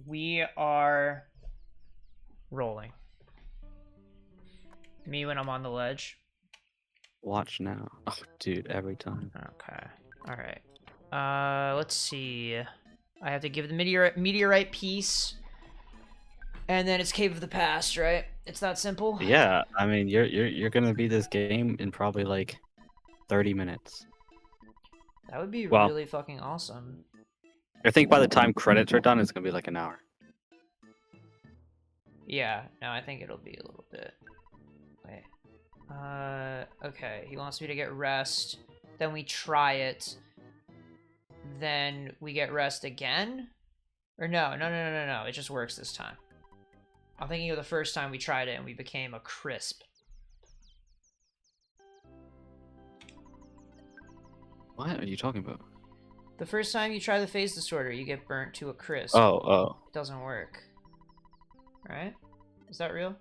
We are rolling. Me when I'm on the ledge. Watch now. Oh, dude, every time. Okay. All right. Let's see. I have to give the meteorite piece, and then it's Cave of the Past, right? It's that simple. Yeah, I mean, you're gonna beat this game in probably like 30 minutes. That would be Well, really fucking awesome. I think by the time credits are done, it's gonna be like an hour. Yeah. No, I think it'll be a little bit. Wait. Okay. He wants me to get rest. Then we try it. Then we get rest again? Or no. It just works this time. I'm thinking of the first time we tried it and we became a crisp. What are you talking about? The first time you try the phase disorder, you get burnt to a crisp. Oh. It doesn't work. Right? Is that real?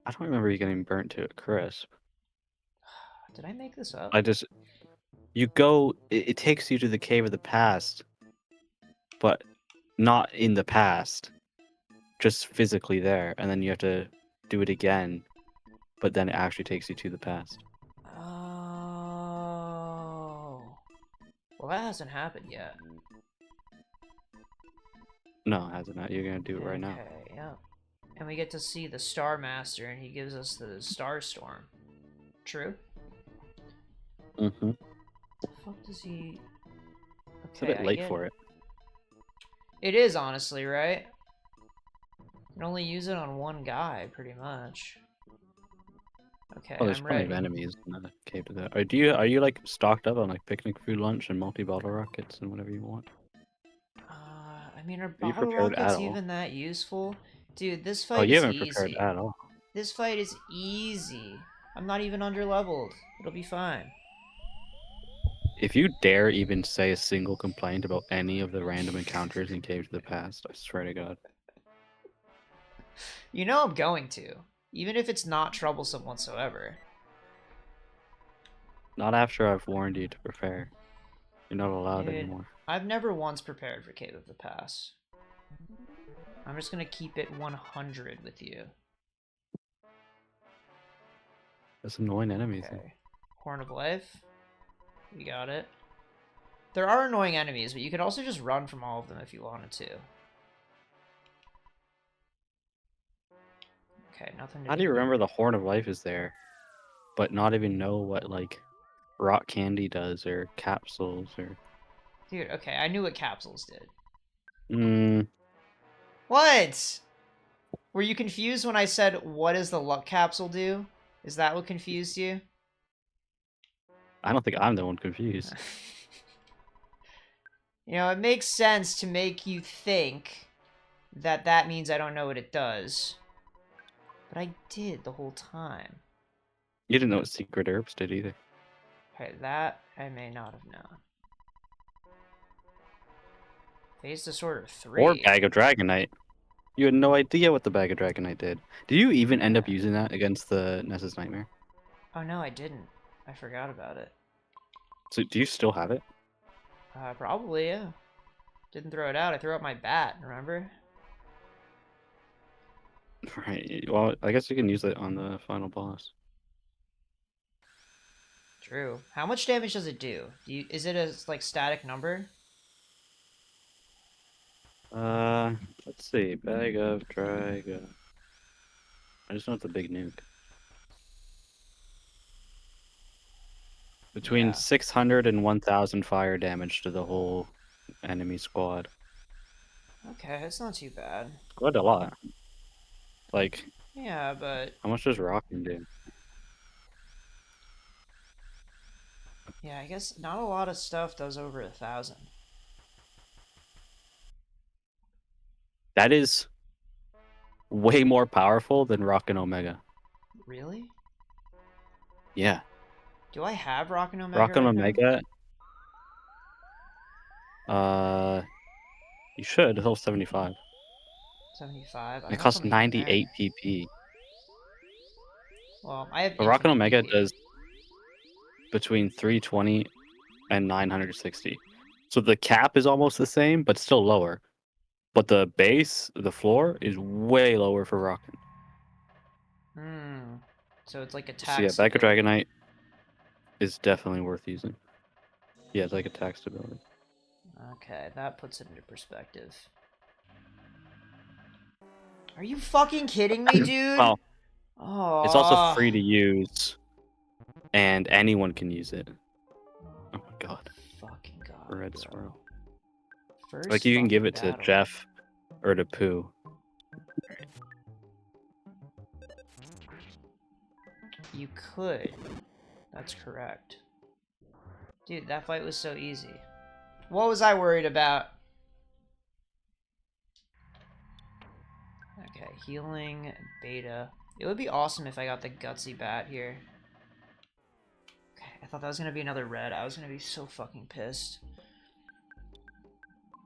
I don't remember you getting burnt to a crisp. Did I make this up? You go, it takes you to the Cave of the Past, but not in the past, just physically there, and then you have to do it again, but then it actually takes you to the past. Oh. Well, that hasn't happened yet. No, it hasn't. You're gonna do it right now. Okay, yeah. And we get to see the Star Master, and he gives us the Star Storm. True? Mm-hmm. The fuck does he... Okay, It's a bit late for it. It is, honestly, right? You can only use it on one guy, pretty much. Okay, Oh, there's I'm plenty ready. of enemies in the cave to that. Are you like stocked up on like picnic food lunch and multi-bottle rockets and whatever you want? I mean, are Are you bottle prepared at rockets all? even that useful? Dude, this Oh, fight you is haven't prepared easy. at all. This fight is easy. I'm not even under-leveled. It'll be fine. If you dare even say a single complaint about any of the random encounters in Cave to the Past, I swear to God. You know I'm going to. Even if it's not troublesome whatsoever. Not after I've warned you to prepare. You're not allowed Dude, anymore. I've never once prepared for Cave of the Pass. I'm just gonna keep it 100 with you. That's annoying enemies. Okay. Horn of Life. We got it. There are annoying enemies, but you could also just run from all of them if you wanted to. Okay, nothing to How do you remember the Horn of Life is there, but not even know what like rock candy does or capsules or? Dude, okay, I knew what capsules did. Hmm. What? Were you confused when I said, what does the luck capsule do? Is that what confused you? I don't think I'm the one confused. You know, it makes sense to make you think that that means I don't know what it does. But I did the whole time. You didn't know what secret herbs did either. Okay, that I may not have known. Phase Disorder 3. Or Bag of Dragonite. You had no idea what the Bag of Dragonite did. Did you even end up Yeah. using that against the Ness's Nightmare? Oh no, I didn't. I forgot about it. So do you still have it? Probably, yeah. Didn't throw it out. I threw out my bat, remember? Right. Well, I guess you can use it on the final boss. True. How much damage does it do? Is it a like static number? Let's see. Bag of Dragon. I just know it's a big nuke. Between Yeah. 600 and 1,000 fire damage to the whole enemy squad. Okay, it's not too bad. Quite a lot. Like, Yeah, but how much does Rockin' do? yeah, I guess not a lot of stuff does over 1,000. That is way more powerful than Rockin' Omega. Really? Yeah. Do I have Rock and Omega Rockin' right now? Omega, you should. It's level 75. 75. I It don't know if costs I'm even 98 there. PP. Well, I have But Rockin' infinite Omega PP. does between 320 and 960. So the cap is almost the same, but still lower. But the base, the floor, is way lower for rocking. Hmm. So it's like So attack yeah, Bag of stability. Dragonite is definitely worth using. Yeah, it's like attack stability. Okay, that puts it into perspective. Are you fucking kidding me, dude? Well, it's also Oh. free to use, and anyone can use it. Oh my god, Fucking god, red bro. swirl. Like First you can give fucking it to battle. Jeff or to Pooh. You could. That's correct. Dude, that fight was so easy. What was I worried about? Okay, healing, beta. It would be awesome if I got the gutsy bat here. Okay, I thought that was gonna be another red. I was gonna be so fucking pissed.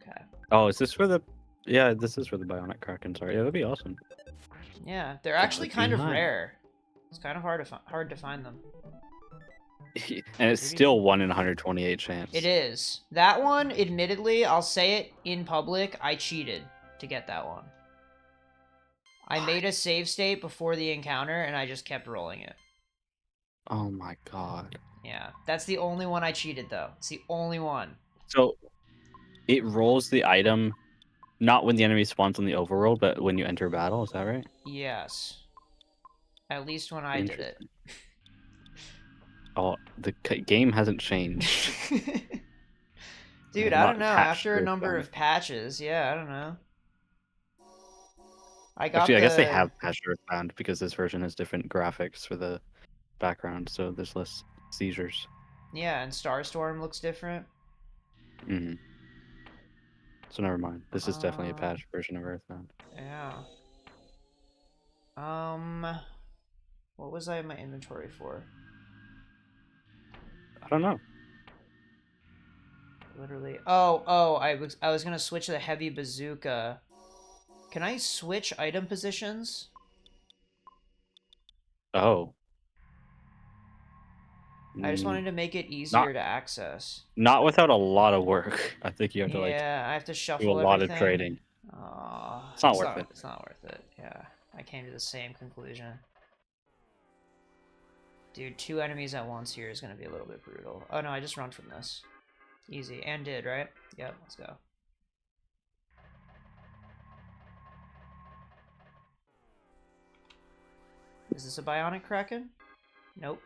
Okay. Oh, is this for the? Yeah, this is for the Bionic Krakens. Sorry, yeah, that'd be awesome. Yeah, they're God actually kind of behind. rare. It's kind of hard to find them. And it's still 1 in 128 It chance. is. That one, admittedly, I'll say it in public, I cheated to get that one. I made a save state before the encounter, and I just kept rolling it. Oh my god. Yeah, that's the only one I cheated, though. It's the only one. So it rolls the item not when the enemy spawns on the overworld, but when you enter battle. Is that right? Yes. At least when I did it. Interesting. Oh, the game hasn't changed. They Dude, have I don't not know. patched After a number EarthBound. of patches, yeah, I don't know. I got Actually, I guess they the... have patched EarthBound because this version has different graphics for the background, so there's less seizures. Yeah, and Starstorm looks different. Hmm. So never mind. This is definitely a Uh, patched version of EarthBound. yeah. What was I in my inventory for? I don't know. Literally. Oh, I was gonna switch the heavy bazooka. Can I switch item positions? Oh. I just Mm, wanted to make it not easier to access. not without a lot of work. I think you have to like Yeah, I have to do a shuffle lot of everything. trading. Oh, It's not worth it. it's not worth it. Yeah, I came to the same conclusion. Dude, 2 enemies at once here is gonna be a little bit brutal. Oh no, I just run from this. Easy. And did, right? Yep, let's go. Is this a bionic kraken? Nope.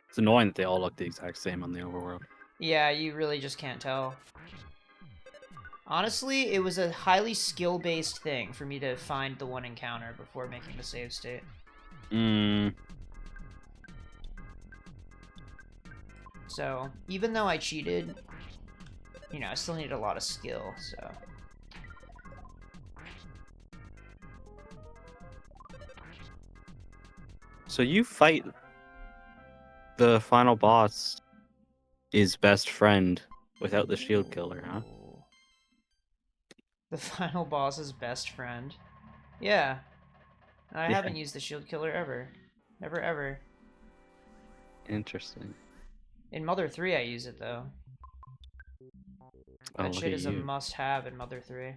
It's annoying that they all look the exact same on the overworld. Yeah, you really just can't tell. Honestly, it was a highly skill-based thing for me to find the one encounter before making the save state. Mm, So, even though I cheated, you know, I still needed a lot of skill, so... so you fight the final boss, his best friend, without the shield killer, huh? Ooh. The final boss's best friend. Yeah. I Yeah. haven't used the shield killer ever. Never ever. Interesting. In Mother 3 I use it, though. Oh, That look shit at is a you. must-have in Mother 3.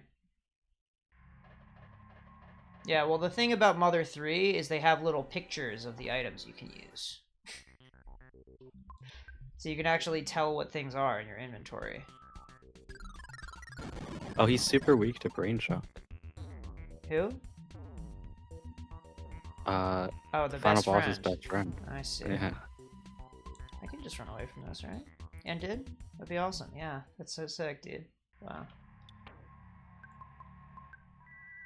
Yeah, well, the thing about Mother 3 is they have little pictures of the items you can use. So you can actually tell what things are in your inventory. Oh, he's super weak to brain shock. Who? Uh, Oh, the the final best boss's friend. best friend. I see. Yeah. I can just run away from this, right? And did? That'd be awesome. Yeah, that's so sick, dude. Wow.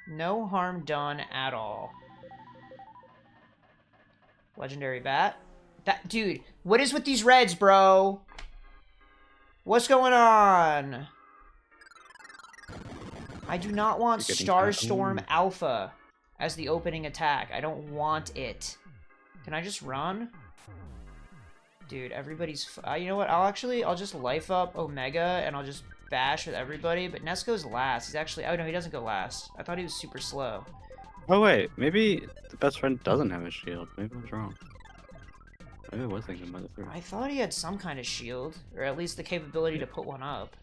No harm done at all. Legendary bat. That dude, what is with these reds, bro? What's going on? I do not want You're getting Starstorm Alpha as the opening attack. I don't want it. Can I just run? Dude, everybody's... you know what? I'll just life up Omega, and I'll just bash with everybody. But Nesco's last. He's actually... Oh, no, he doesn't go last. I thought he was super slow. Oh wait, maybe the best friend doesn't have a shield. Maybe I was wrong. Maybe I was thinking about it first. I thought he had some kind of shield, or at least the capability to put one up.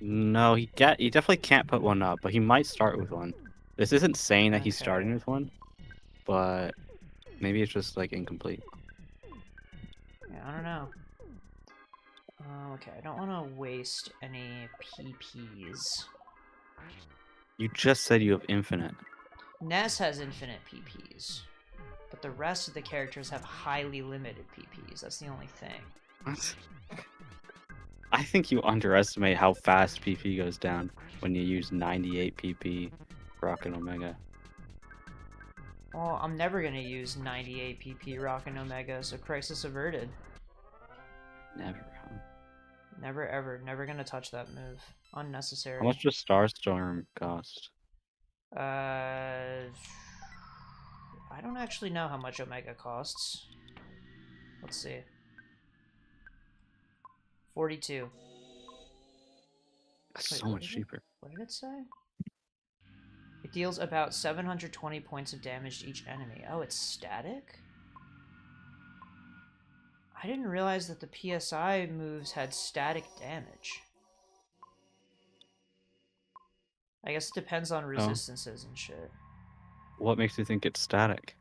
No, he definitely can't put one up, but he might start with one. This isn't saying that he's starting Okay. with one, but maybe it's just like incomplete. Yeah, I don't know. Okay, I don't want to waste any PPs. You just said you have infinite. Ness has infinite PPs, but the rest of the characters have highly limited PPs. That's the only thing. What? I think you underestimate how fast PP goes down when you use 98 PP Rocket Omega. Well, I'm never gonna use 98 PP Rocket Omega, so crisis averted. Never. Huh? Never ever, never gonna touch that move. How Unnecessary. much does Starstorm cost? I don't actually know how much Omega costs. Let's see. 42. That's Wait, so much cheaper. what did it say? It deals about 720 points of damage to each enemy. Oh, it's static? I didn't realize that the PSI moves had static damage. I guess it depends on Oh, resistances and shit. what makes you think it's static?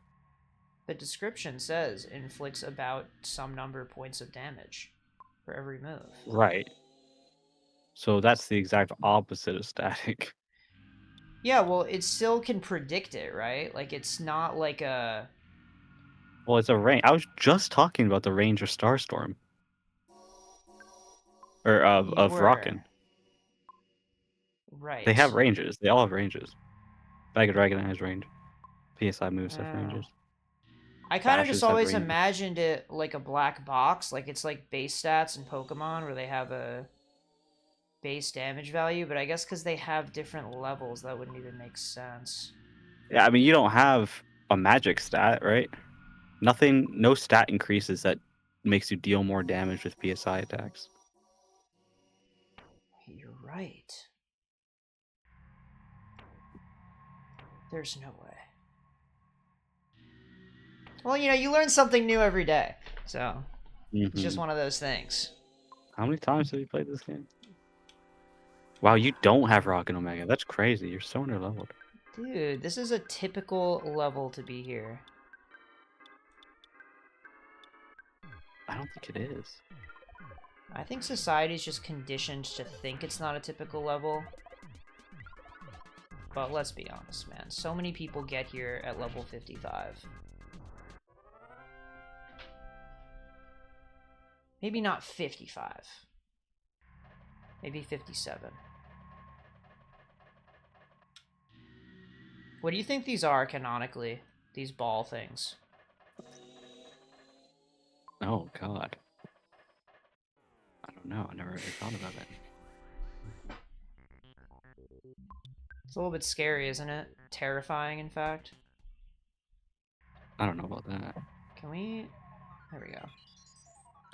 The description says inflicts about some number of points of damage for every move. Right. So that's the exact opposite of static. Yeah, well, it still can predict it, right? Like, it's not like a... Well, it's a range. I was just talking about the range of Starstorm. Or You of were. Rockin'. They Right. have ranges. They all have ranges. Bag of Dragon has range. PSI moves have Oh. ranges. I kind of just Bashes have always ranges. imagined it like a black box, like it's like base stats in Pokemon where they have a base damage value, but I guess because they have different levels, that wouldn't even make sense. Yeah, I mean, you don't have a magic stat, right? Nothing, no stat increases that makes you deal more damage with PSI attacks. You're right. There's no way. Well, you know, you learn something new every day, so it's just Mm-hmm. one of those things. How many times have you played this game? Wow, you don't have Rocket Omega. That's crazy. You're so underleveled. Dude, this is a typical level to be here. I don't think it is. I think society's just conditioned to think it's not a typical level. But let's be honest, man. So many people get here at level 55. Maybe not 55. Maybe 57. What do you think these are canonically? These ball things? Oh, God. I don't know. I never really thought about it. It's a little bit scary, isn't it? Terrifying, in fact. I don't know about that. Can we... There we go.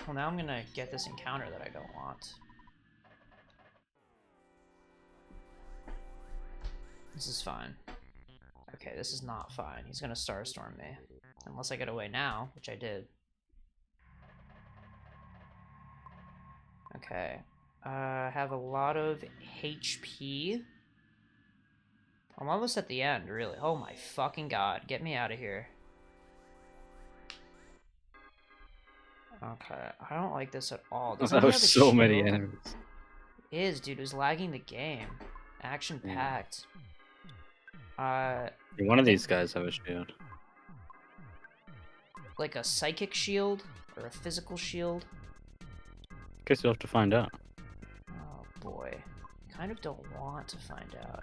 Well, now I'm gonna get this encounter that I don't want. This is fine. Okay, this is not fine. He's gonna Starstorm me. Unless I get away now, which I did. Okay. I have a lot of HP. I'm almost at the end, really. Oh my fucking god. Get me out of here. Okay. I don't like this at all. Doesn't That he was have a so many shield? enemies. It is, dude. It was lagging the game. Action packed. One I of think these guys have a shield. like a psychic shield or a physical shield. Guess you'll have to find out. Oh boy. Kind of don't want to find out.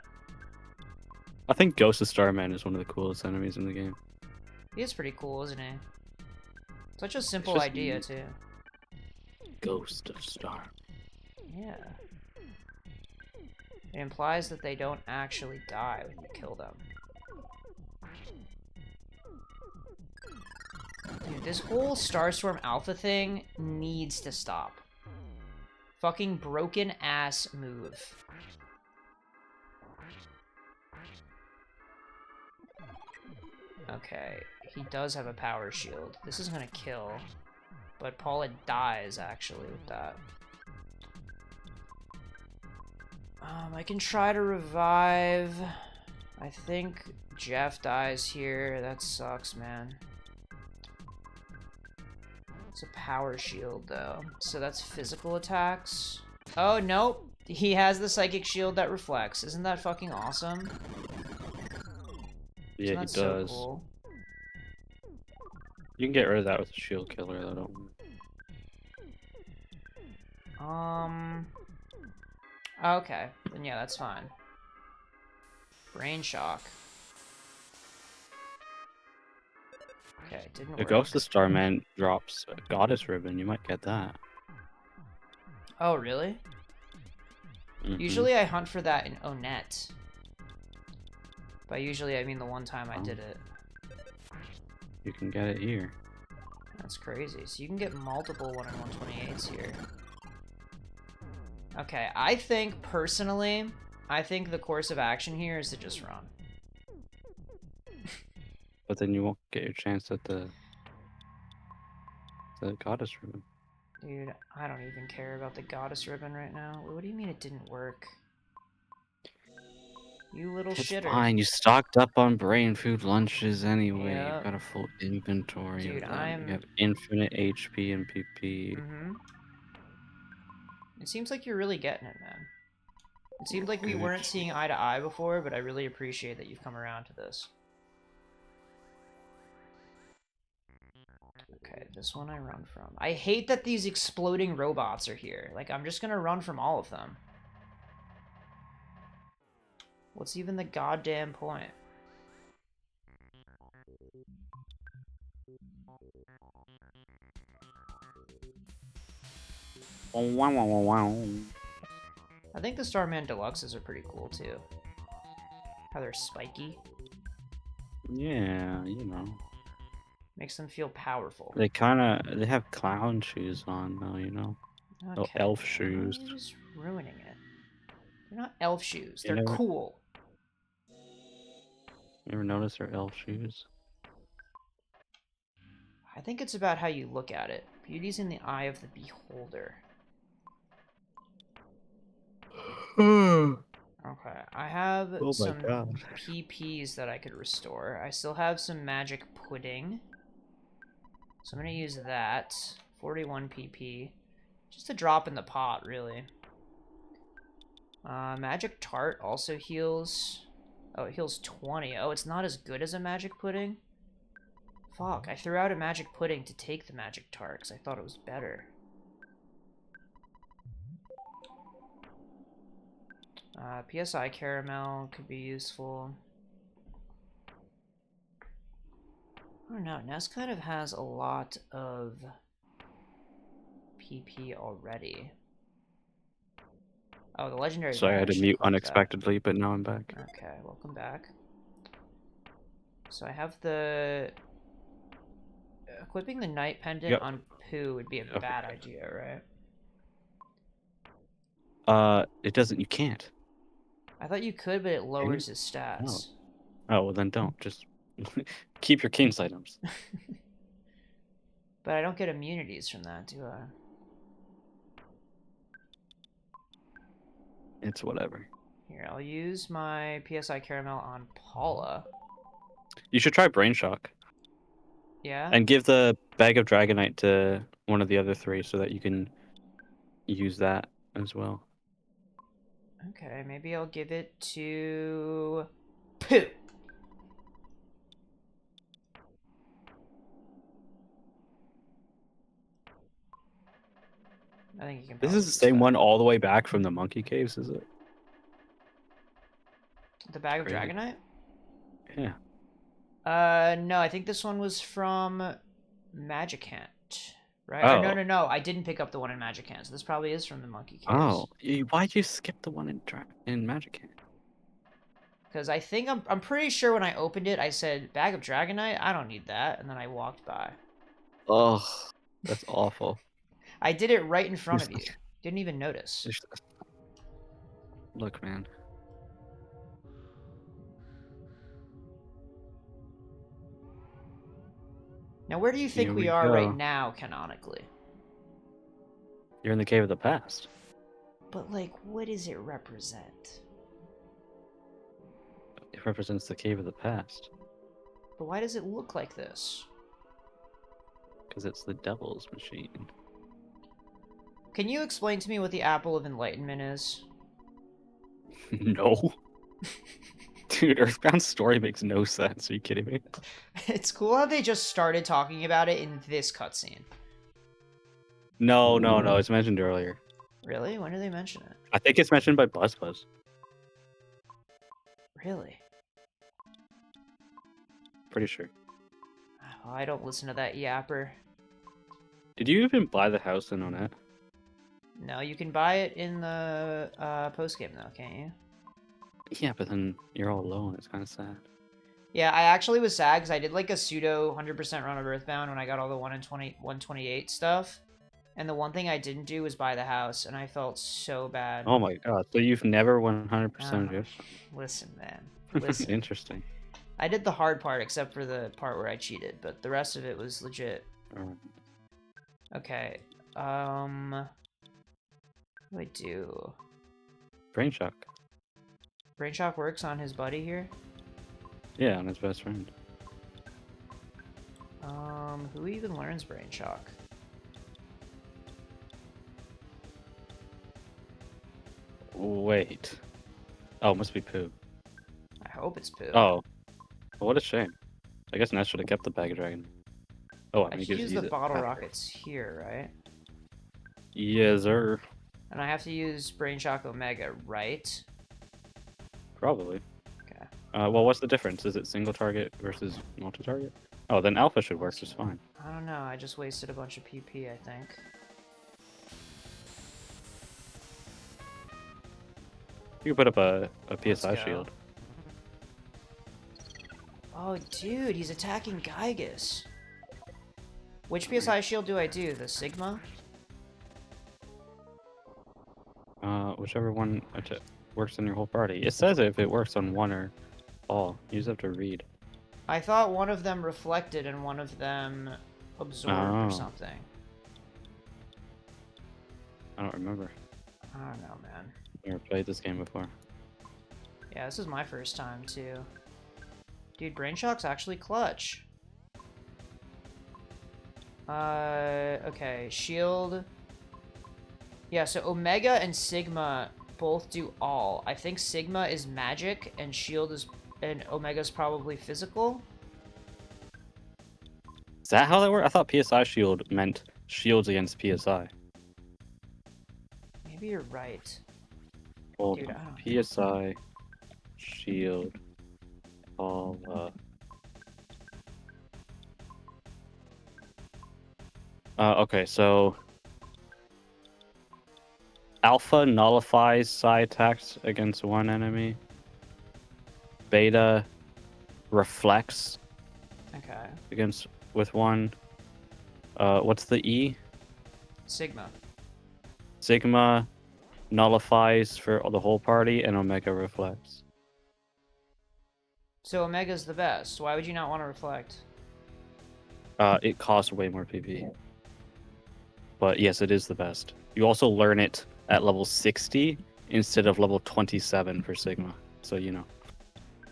I think Ghost of Starman is one of the coolest enemies in the game. He is pretty cool, isn't he? Such a simple just idea, neat. too. Ghost of Star. Yeah. It implies that they don't actually die when you kill them. Dude, this whole Starstorm Alpha thing needs to stop. Fucking broken ass move. Okay, he does have a power shield. This is gonna kill. But Paula dies, actually, with that. I can try to revive. I think Jeff dies here. That sucks, man. It's a power shield, though. So that's physical attacks. Oh, nope. He has the psychic shield that reflects. Isn't that fucking awesome? Yeah, Isn't he that so does. cool? You can get rid of that with a shield killer, though. Don't worry. Okay. Then yeah, that's fine. Brain shock. Okay, didn't The work. Ghost of Starman drops a Goddess Ribbon. You might get that. Oh, really? Usually I hunt for that in Onett. By usually, I mean the one time I did it. You can get it here. That's crazy. So you can get multiple 1 in 128s here. Okay, I think, personally, I think the course of action here is to just run. But then you won't get your chance at the Goddess Ribbon. Dude, I don't even care about the Goddess Ribbon right now. What do you mean it didn't work? You little It's shitter. fine. You stocked up on brain food lunches anyway. Yep. You've got a full inventory Dude, of them. You I'm... have infinite HP and PP. It seems like you're really getting it, man. It seemed like we Good. weren't seeing eye to eye before, but I really appreciate that you've come around to this. Okay, this one I run from. I hate that these exploding robots are here. Like, I'm just gonna run from all of them. What's even the goddamn point? Wow, wow, wow, wow. I think the Starman Deluxes are pretty cool, too. How they're spiky. Yeah, you know. Makes them feel powerful. They have clown shoes on, though, you know. Okay. Oh, elf shoes. You're just ruining it. They're not elf shoes. You They're never, cool. you ever notice their elf shoes? I think it's about how you look at it. Beauty's in the eye of the beholder. Okay, I have Oh my some god. PPs that I could restore. I still have some magic pudding. So I'm going to use that. 41 PP. Just a drop in the pot, really. Magic tart also heals... Oh, it heals 20. Oh, it's not as good as a magic pudding? Fuck, I threw out a magic pudding to take the magic tart because I thought it was better. PSI caramel could be useful. I don't know, Ness kind of has a lot of PP already. Oh, the legendary Sorry, I had badge to should mute equip that. unexpectedly, but now I'm back. Okay, welcome back. So I have the... Equipping the night pendant on Pooh would be a bad idea, right? It doesn't, you can't. I thought you could, but it lowers his stats. No. Oh, well then don't. Just keep your king's items. But I don't get immunities from that, do I? It's whatever. Here, I'll use my PSI caramel on Paula. You should try Brain Shock. Yeah? And give the bag of Dragonite to one of the other three so that you can use that as well. Okay, maybe I'll give it to... Pooh! I think you can This probably is the use same that. one all the way back from the Monkey Caves, is it? The bag of Crazy. Dragonite? Yeah. No, I think this one was from Magicant, right? Oh. Or no, I didn't pick up the one in Magicant, so this probably is from the Monkey Caves. Oh, why'd you skip the one in Magic Hand? Because I think, I'm pretty sure when I opened it, I said, bag of Dragonite? I don't need that, and then I walked by. Oh, that's awful. I did it right in front of you. Didn't even notice. Look, man. Now, where do you think Here we we are go. right now, canonically? You're in the Cave of the Past. but like, what does it represent? It represents the cave of the past. But why does it look like this? Because it's the devil's machine. Can you explain to me what the Apple of Enlightenment is? No. Dude, EarthBound's story makes no sense. Are you kidding me? It's cool how they just started talking about it in this cutscene. No. It's mentioned earlier. Really? When did they mention it? I think it's mentioned by BuzzBuzz. Really? Pretty sure. Oh, I don't listen to that yapper. Did you even buy the house in on it? No, you can buy it in the post-game though, can't you? Yeah, but then you're all alone. It's kind of sad. Yeah, I actually was sad because I did like a pseudo 100% run of EarthBound when I got all the 128 stuff. And the one thing I didn't do was buy the house, and I felt so bad. Oh my god. So you've never 100%ed it? Listen, man. Listen. Interesting. I did the hard part except for the part where I cheated, but the rest of it was legit. Alright. Okay. What do I do? Brain shock. Brain Shock works on his buddy here? Yeah, on his best friend. Who even learns Brain Shock? Wait. Oh, must be Pooh. I hope it's Pooh. Oh. Well, what a shame. I guess Ness should have kept the Bag of Dragon. Oh, I mean, should you use could the it bottle after. rockets here, right? Yes, sir. And I have to use Brain Shock Omega, right? Probably. Okay. Well, what's the difference? Is it single target versus multi-target? Oh, then Alpha should work just fine. I don't know, I just wasted a bunch of PP, I think. You can put up a PSI Let's go. shield. Oh, dude, he's attacking Gygus. Which PSI shield do I do? The Sigma? Whichever one works on your whole party. It says if it works on one or all. You just have to read. I thought one of them reflected and one of them absorbed or Oh. something. I don't remember. I don't know, man. Never played this game before. Yeah, this is my first time, too. Dude, Brain Shock's actually clutch. Okay, shield. Yeah, so Omega and Sigma both do all. I think Sigma is magic and shield is... and Omega's probably physical. Is that how that works? I thought PSI shield meant shields against PSI. Maybe you're right. Hold Dude, on. I don't... PSI shield all okay, so Alpha nullifies psi attacks against one enemy. Beta reflects Okay. against with one. What's the E? Sigma. Sigma nullifies for the whole party, and Omega reflects. So Omega's the best. Why would you not want to reflect? It costs way more PP. But yes, it is the best. You also learn it at level 60 instead of level 27 for Sigma. So, you know.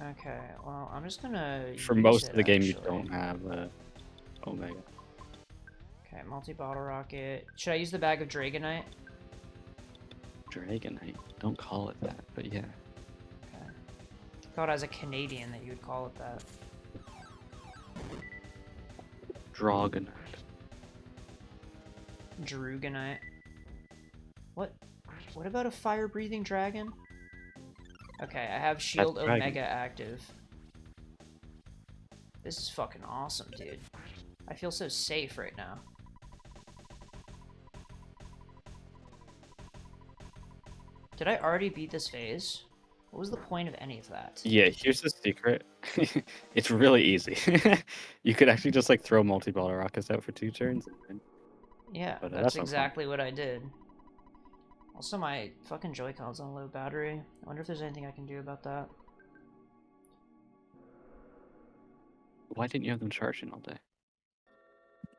Okay, well, I'm just gonna For use most it, of the game, you actually. don't have Omega. Okay, multi-bottle rocket. Should I use the bag of Dragonite? Dragonite. Don't call it that, but yeah. Okay. Thought as a Canadian that you would call it that. Dragonite. Drugonite. What? What about a fire-breathing dragon? Okay, I have Shield That's dragon. Omega active. This is fucking awesome, dude. I feel so safe right now. Did I already beat this phase? What was the point of any of that? Yeah, here's the secret. It's really easy. You could actually just like throw multi-ball rockets out for 2 turns. Yeah, But, that's that's no fun. exactly what I did. Also, my fucking Joy-Con's on low battery. I wonder if there's anything I can do about that. Why didn't you have them charging all day?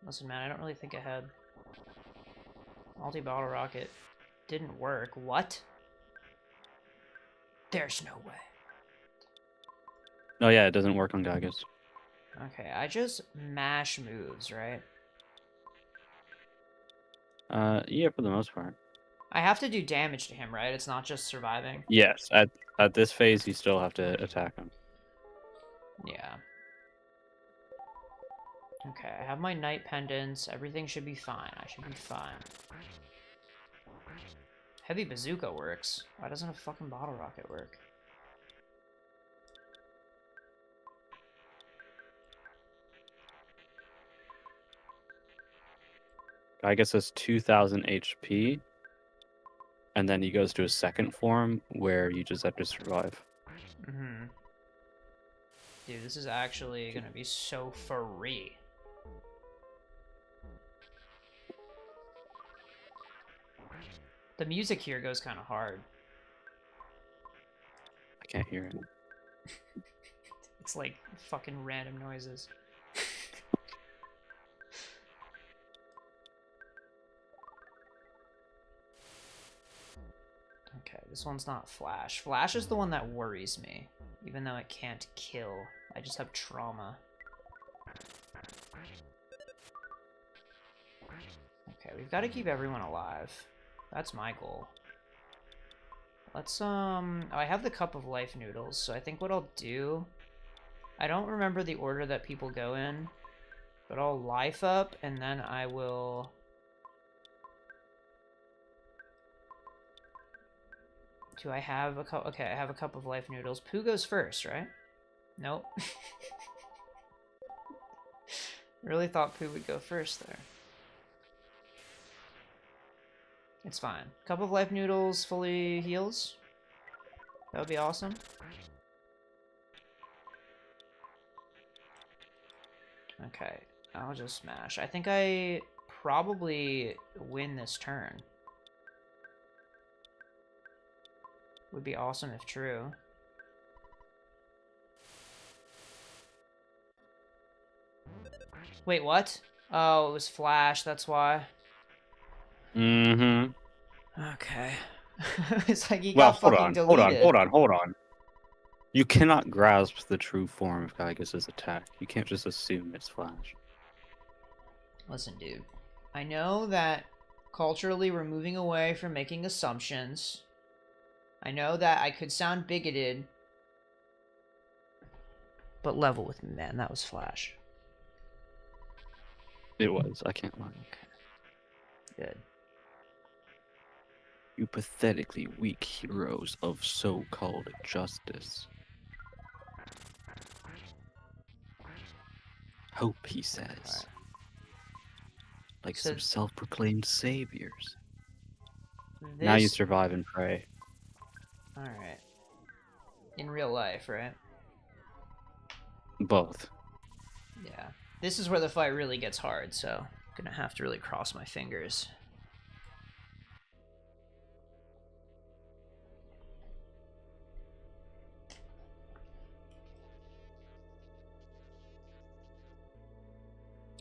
Listen, man, I don't really think ahead. Multi-bottle rocket. didn't work. What? There's no way. Oh yeah, it doesn't work on Gygus. Okay, I just mash moves, right? Yeah, for the most part. I have to do damage to him, right? It's not just surviving. Yes, at this phase, you still have to attack him. Yeah. Okay, I have my night pendants. Everything should be fine. I should be fine. Heavy bazooka works. Why doesn't a fucking bottle rocket work? Gygus has 2,000 HP, and then he goes to a second form where you just have to survive. Mm-hmm. Dude, this is actually gonna be so free. The music here goes kind of hard. I can't hear it. It's like fucking random noises. Okay, this one's not Flash. Flash is the one that worries me. Even though it can't kill. I just have trauma. Okay, we've got to keep everyone alive. That's my goal. Let's, oh, I have the Cup of Life noodles, so I think what I'll do... I don't remember the order that people go in, but I'll life up, and then I will... Do I have a cup? Okay, I have a Cup of Life noodles. Pooh goes first, right? Nope. Really thought Pooh would go first there. It's fine. Cup of Life noodles fully heals. That would be awesome. Okay, I'll just smash. I think I probably win this turn. Would be awesome if true. Wait, what? Oh, it was Flash, that's why. Mm-hmm. Okay. It's like you Well, got fucking hold deleted. on. You cannot grasp the true form of Gygus' attack. You can't just assume it's Flash. Listen, dude. I know that culturally we're moving away from making assumptions. I know that I could sound bigoted. But level with me, man. That was Flash. It was. I can't lie. Okay. Good. You pathetically weak heroes of so-called justice. Hope, he says. Right. Like So some self-proclaimed saviors. this... Now you survive and pray. Alright. In real life, right? Both. Yeah. This is where the fight really gets hard, so I'm gonna have to really cross my fingers.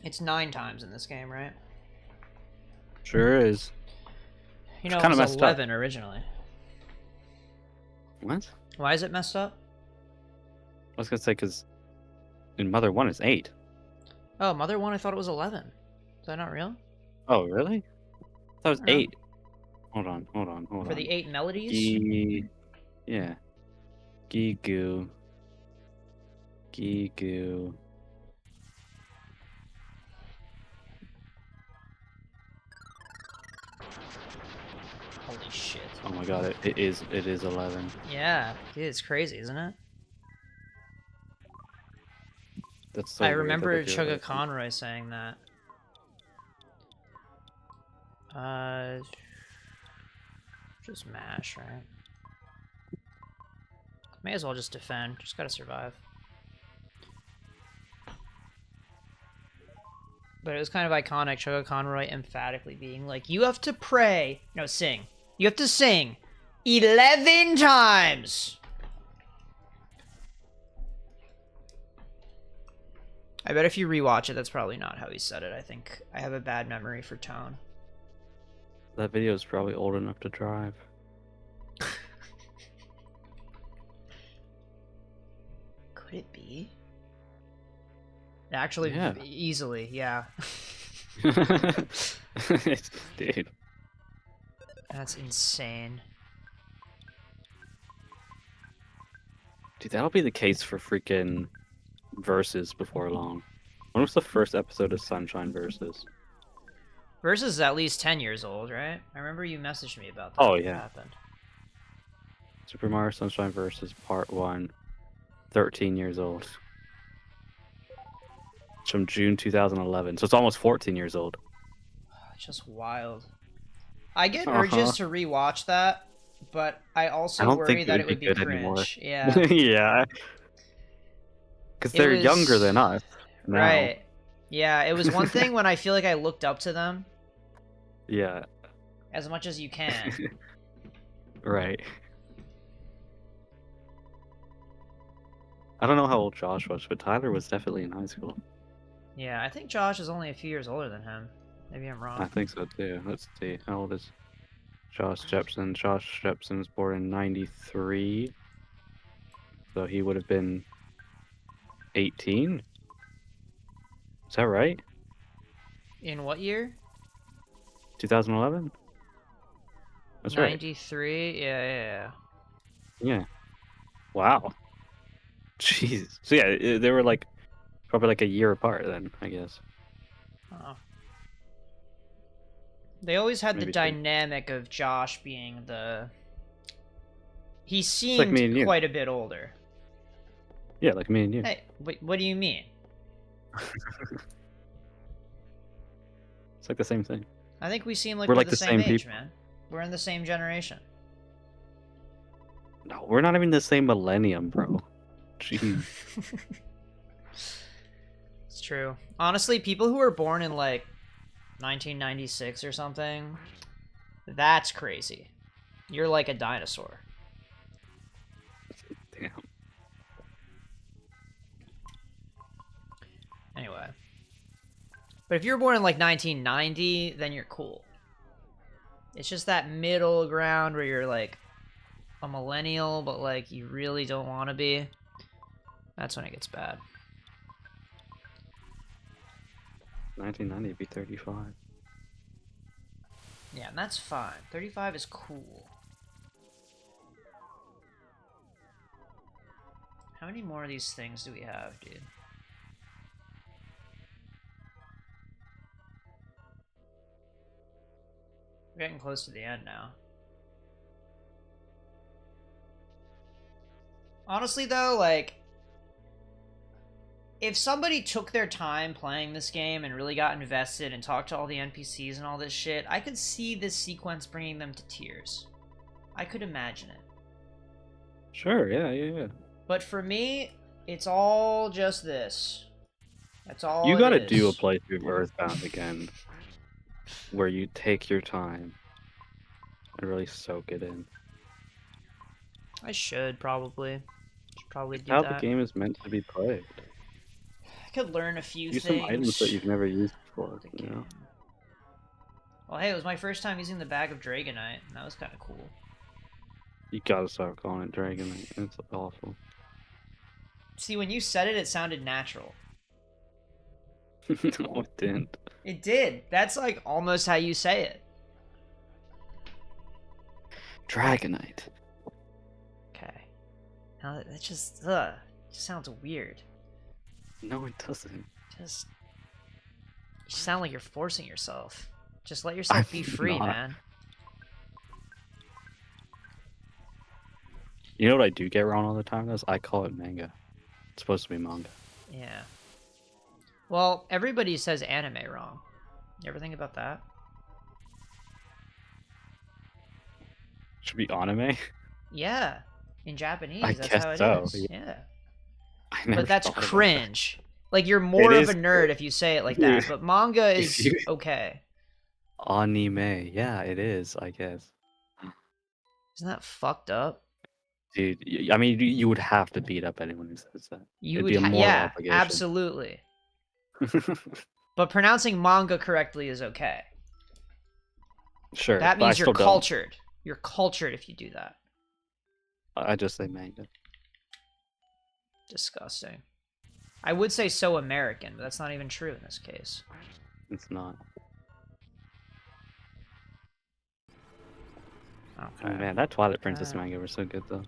It's 9 times in this game, right? Sure is. You know, It's it kinda was messed up. 11 originally. What? Why is it messed up? I was gonna say, because in Mother 1 it's 8. Oh, Mother 1, I thought it was 11. Is that not real? Oh, really? That was I don't know. 8. Hold on. For the 8 melodies? Yeah. Gigu. Gigu. Holy shit. Oh my god, it is 11. Yeah, dude, it's crazy, isn't it? That's so I weird that remember they do it Chugga like that. Conroy saying that. Just mash, right? May as well just defend. Just gotta survive. But it was kind of iconic, Chugga Conroy emphatically being like, you have to pray. No, sing. You have to sing 11 times! I bet if you rewatch it, that's probably not how he said it. I think I have a bad memory for tone. That video is probably old enough to drive. Could it be? Actually, Yeah. easily, yeah. Dude. That's insane. Dude, that'll be the case for freaking Versus before long. When was the first episode of Sunshine Versus? Versus is at least 10 years old, right? I remember you messaged me about that. Oh, What yeah. happened? Super Mario Sunshine Versus Part 1. 13 years old. It's from June 2011, so it's almost 14 years old. It's just wild. I get Uh-huh. urges to rewatch that, but I I also don't think worry it that would it be would be good anymore. cringe. Yeah. Yeah. Because It they're younger was... than us now. Right. Yeah, it was one thing when I feel like I looked up to them Yeah. as much as you can. Right. I don't know how old Josh was, but Tyler was definitely in high school. Yeah, I think Josh is only a few years older than him. Maybe I'm wrong. I think so too. Let's see. How old is Josh Jepson? Josh Jepson was born in 93. So he would have been 18? Is that right? In what year? 2011? That's right. 93? Yeah. Yeah. Wow. Jeez. So yeah, they were like probably like a year apart then, I guess. Oh. They always had the Maybe two. dynamic of Josh being the... He It's like seemed me and you. quite a bit older. Yeah, like me and you. Hey, what do you mean? It's like the same thing. I think we seem like We're we're like the the same same age, people. man. We're in the same generation. No, we're not even the same millennium, bro. Jeez. It's true. Honestly, people who were born in like 1996 or something, that's crazy. You're like a dinosaur. Damn. Anyway. But if you're born in like 1990, then you're cool. It's just that middle ground where you're like a millennial, but like you really don't want to be. That's when it gets bad. 1990 would be 35. Yeah, and that's fine. 35 is cool. How many more of these things do we have, dude? We're getting close to the end now. Honestly, though, like, if somebody took their time playing this game and really got invested and talked to all the NPCs and all this shit, I could see this sequence bringing them to tears. I could imagine it. Sure, yeah. But for me, it's all just this. That's all You it gotta is. do a playthrough of EarthBound again, where you take your time and really soak it in. I should probably. Should probably do How that. the game is meant to be played. I could learn a few Use things. some items that you've never used before, The you know? game. Well, hey, it was my first time using the bag of Dragonite, and that was kind of cool. You gotta start calling it Dragonite. It's awful. See, when you said it, it sounded natural. No, it didn't. It did. That's like almost how you say it. Dragonite. Okay. Now that just sounds weird. No, it doesn't. Just you sound like you're forcing yourself. Just let yourself be free, not. man. You know what I do get wrong all the time? Is I call it manga. It's supposed to be manga. Yeah. Well, everybody says anime wrong. You ever think about that? It should be anime. Yeah. In Japanese, I that's guess how it so, is. yeah. Yeah. I never But that's thought about that. cringe. Like, you're more of is a nerd if you say it like that. Dude, But manga if is you- okay. Anime. Yeah, it is, I guess. Isn't that fucked up? Dude, I mean, you would have to beat up anyone who says that. You It'd would be a moral yeah, obligation. absolutely. But pronouncing manga correctly is okay. Sure, That but I means you're still don't. cultured. You're cultured if you do that. I just say manga. Disgusting. I would say so American, but that's not even true in this case. It's not. Okay. Man, that Twilight Princess manga was so good though.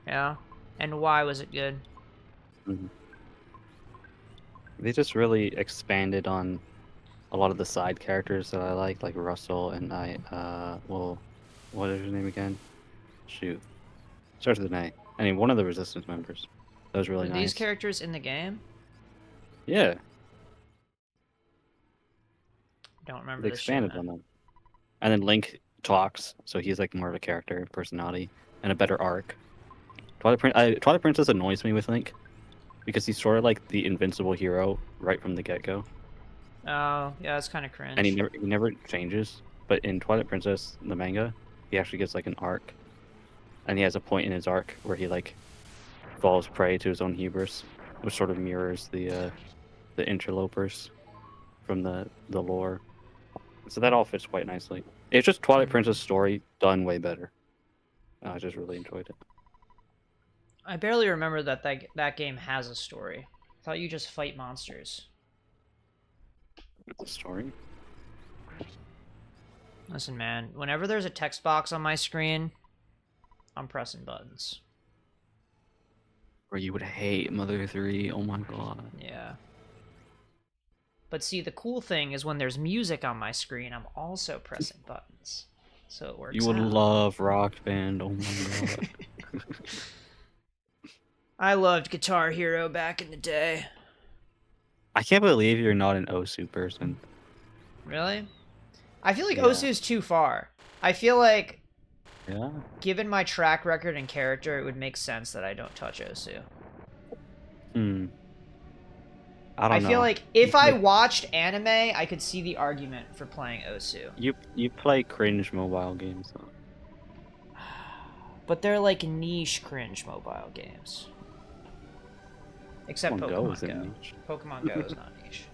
Yeah. And why was it good? They just really expanded on a lot of the side characters that I like Russell and well, what is his name again? Shoot. Starts with an A. I mean, one of the Resistance members. That was really Were nice. these characters in the game? Yeah. Don't remember They this expanded shit, on man. them. And then Link talks, so he's like more of a character, personality, and a better arc. Twilight Princess annoys me with Link because he's sort of like the invincible hero right from the get-go. Oh, yeah, that's kind of cringe. And he never changes. But in Twilight Princess, the manga, he actually gets like an arc. And he has a point in his arc where he like falls prey to his own hubris, which sort of mirrors the interlopers from the lore. So that all fits quite nicely. It's just Twilight Princess story done way better. I just really enjoyed it. I barely remember that game has a story. I thought you just fight monsters. The story? Listen, man, whenever there's a text box on my screen, I'm pressing buttons. Or you would hate Mother 3, oh my god. Yeah. But see, the cool thing is when there's music on my screen, I'm also pressing buttons. So it works You would out. love Rock Band, oh my god. I loved Guitar Hero back in the day. I can't believe you're not an Osu person. Really? I feel like Osu is too far. I feel like, given my track record and character, it would make sense that I don't touch Osu. I feel like if I watched anime, I could see the argument for playing Osu. You play cringe mobile games though. But they're like niche cringe mobile games. Except Pokemon Go. Pokemon Go is not niche.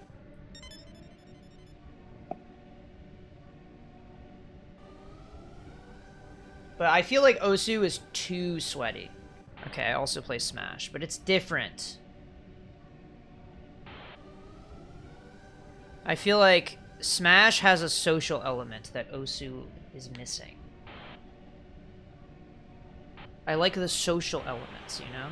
But I feel like Osu is too sweaty. Okay, I also play Smash, but it's different. I feel like Smash has a social element that Osu is missing. I like the social elements, you know?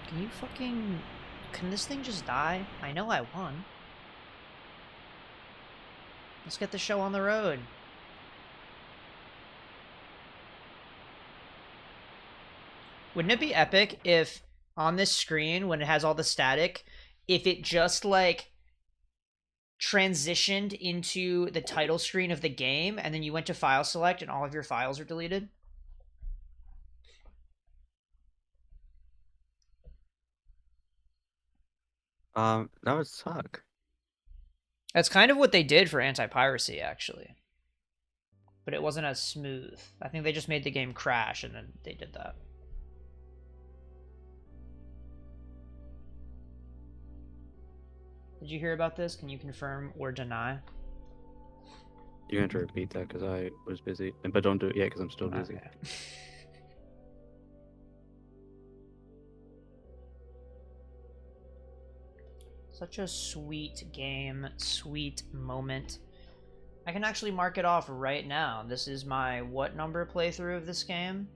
Can you fucking... Can this thing just die? I know I won. Let's get the show on the road. Wouldn't it be epic if on this screen, when it has all the static, if it just like transitioned into the title screen of the game and then you went to file select and all of your files are deleted? That would suck. That's kind of what they did for anti-piracy, actually. But it wasn't as smooth. I think they just made the game crash and then they did that. Did you hear about this? Can you confirm or deny? You have to repeat that because I was busy. But don't do it yet because I'm still busy. Okay. Such a sweet game, sweet moment. I can actually mark it off right now. This is my what number playthrough of this game?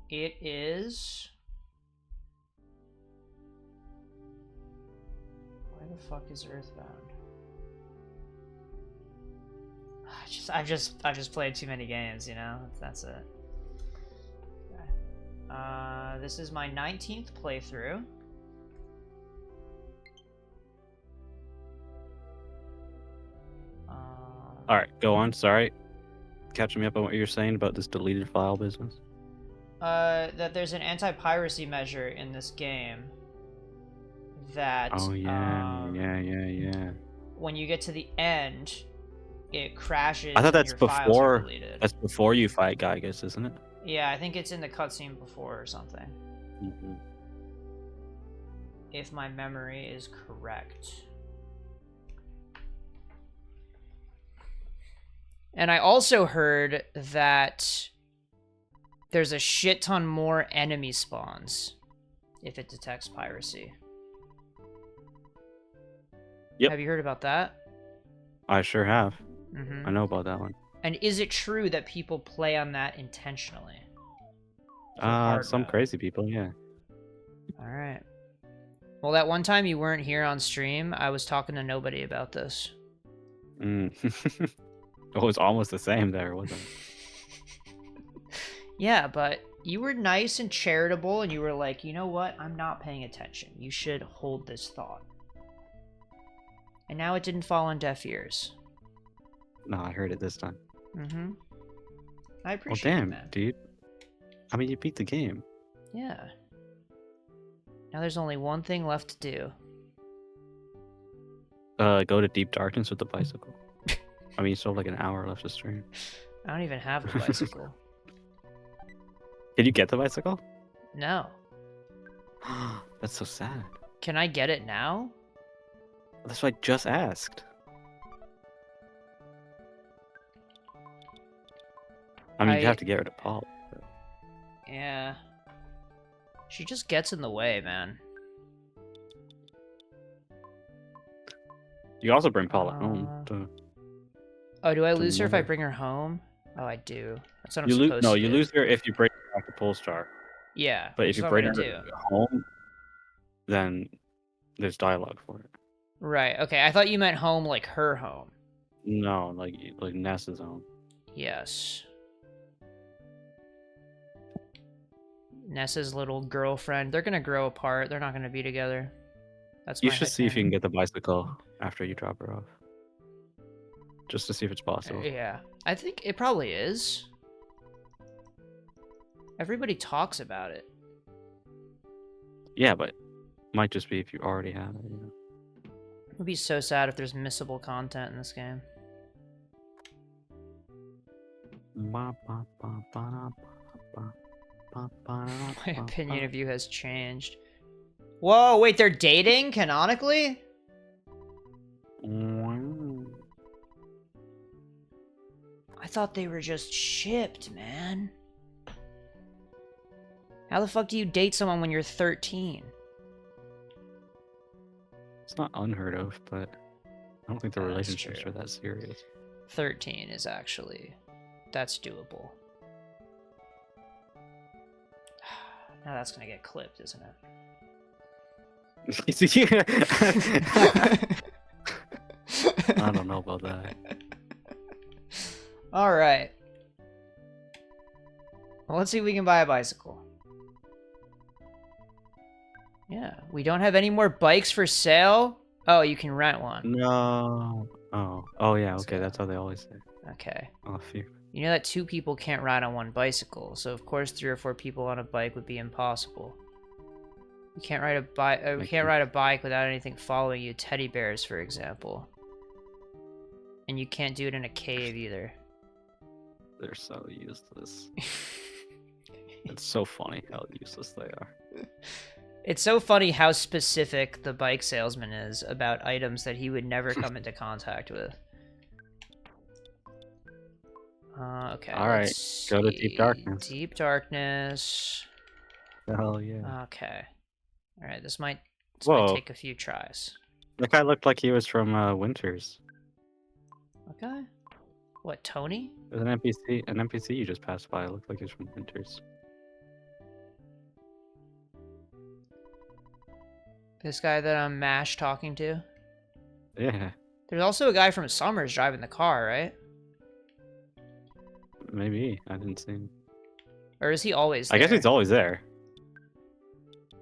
It is... Where the fuck is EarthBound? I've just played too many games, you know? That's it. Okay. This is my 19th playthrough. Alright, go on, sorry. Catching me up on what you're saying about this deleted file business. That there's an anti-piracy measure in this game that... Oh, yeah, yeah. When you get to the end, it crashes. I thought that's and your files are before. deleted. That's before you fight Gygus, isn't it? Yeah, I think it's in the cutscene before or something. Mm-hmm. If my memory is correct. And I also heard that there's a shit ton more enemy spawns if it detects piracy. Yep. Have you heard about that? I sure have. Mm-hmm. I know about that one. And is it true that people play on that intentionally? For hard Some mode? crazy people, yeah. Alright. Well, that one time you weren't here on stream, I was talking to nobody about this. Mm. It was almost the same there, wasn't it? Yeah, but you were nice and charitable, and you were like, you know what? I'm not paying attention. You should hold this thought. And now it didn't fall on deaf ears. No, I heard it this time. Mm-hmm. I Well, appreciate it, damn, man. dude. I mean, you beat the game. Yeah. Now there's only one thing left to do. Go to Deep Darkness with the bicycle. I mean, you still have like an hour left to stream. I don't even have the bicycle. Did you get the bicycle? No. That's so sad. Can I get it now? That's what I just asked. I mean, you have to get rid of Paul. But... Yeah. She just gets in the way, man. You also bring Paula home. Oh, do I to lose her if I Nether. bring her home? Oh, I do. That's what I'm You lose. supposed No, to you do. lose her if you bring her back to Polestar. Yeah, But which if is you what bring I'm her gonna do. home, then there's dialogue for it. Right. Okay. I thought you meant home like her home. No, like Nessa's home. Yes. Nessa's little girlfriend. They're gonna grow apart. They're not gonna be together. That's You my should see if you can headcanon. get the bicycle after you drop her off. Just to see if it's possible. Yeah. I think it probably is. Everybody talks about it. Yeah, but might just be if you already have it. You know? It would be so sad if there's missable content in this game. My opinion of you has changed. Whoa, wait, they're dating canonically? I thought they were just shipped, man. How the fuck do you date someone when you're 13? It's not unheard of, but I don't think the relationships true. are that serious. 13 is actually... That's doable. Now that's gonna get clipped, isn't it? I don't know about that. Alright. Well, let's see if we can buy a bicycle. Yeah, we don't have any more bikes for sale? Oh, you can rent one. No. Oh yeah, okay, that's how they always say. Okay. Oh, phew. You know that 2 people can't ride on one bicycle, so of course 3 or 4 people on a bike would be impossible. You can't ride a bike. We can't ride a bike without anything following you. Teddy bears, for example. And you can't do it in a cave either. They're so useless. It's so funny how useless they are. It's so funny how specific the bike salesman is about items that he would never come into contact with. Okay. All right, go to Deep Darkness. Deep Darkness. Hell yeah. Okay. All right. This might take a few tries. That guy looked like he was from Winters. Okay. What, Tony? There's an NPC. An NPC you just passed by. It looked like he was from Winters. This guy that I'm MASH talking to? Yeah. There's also a guy from Summers driving the car, right? Maybe. I didn't see him. Or is he always there? I guess he's always there.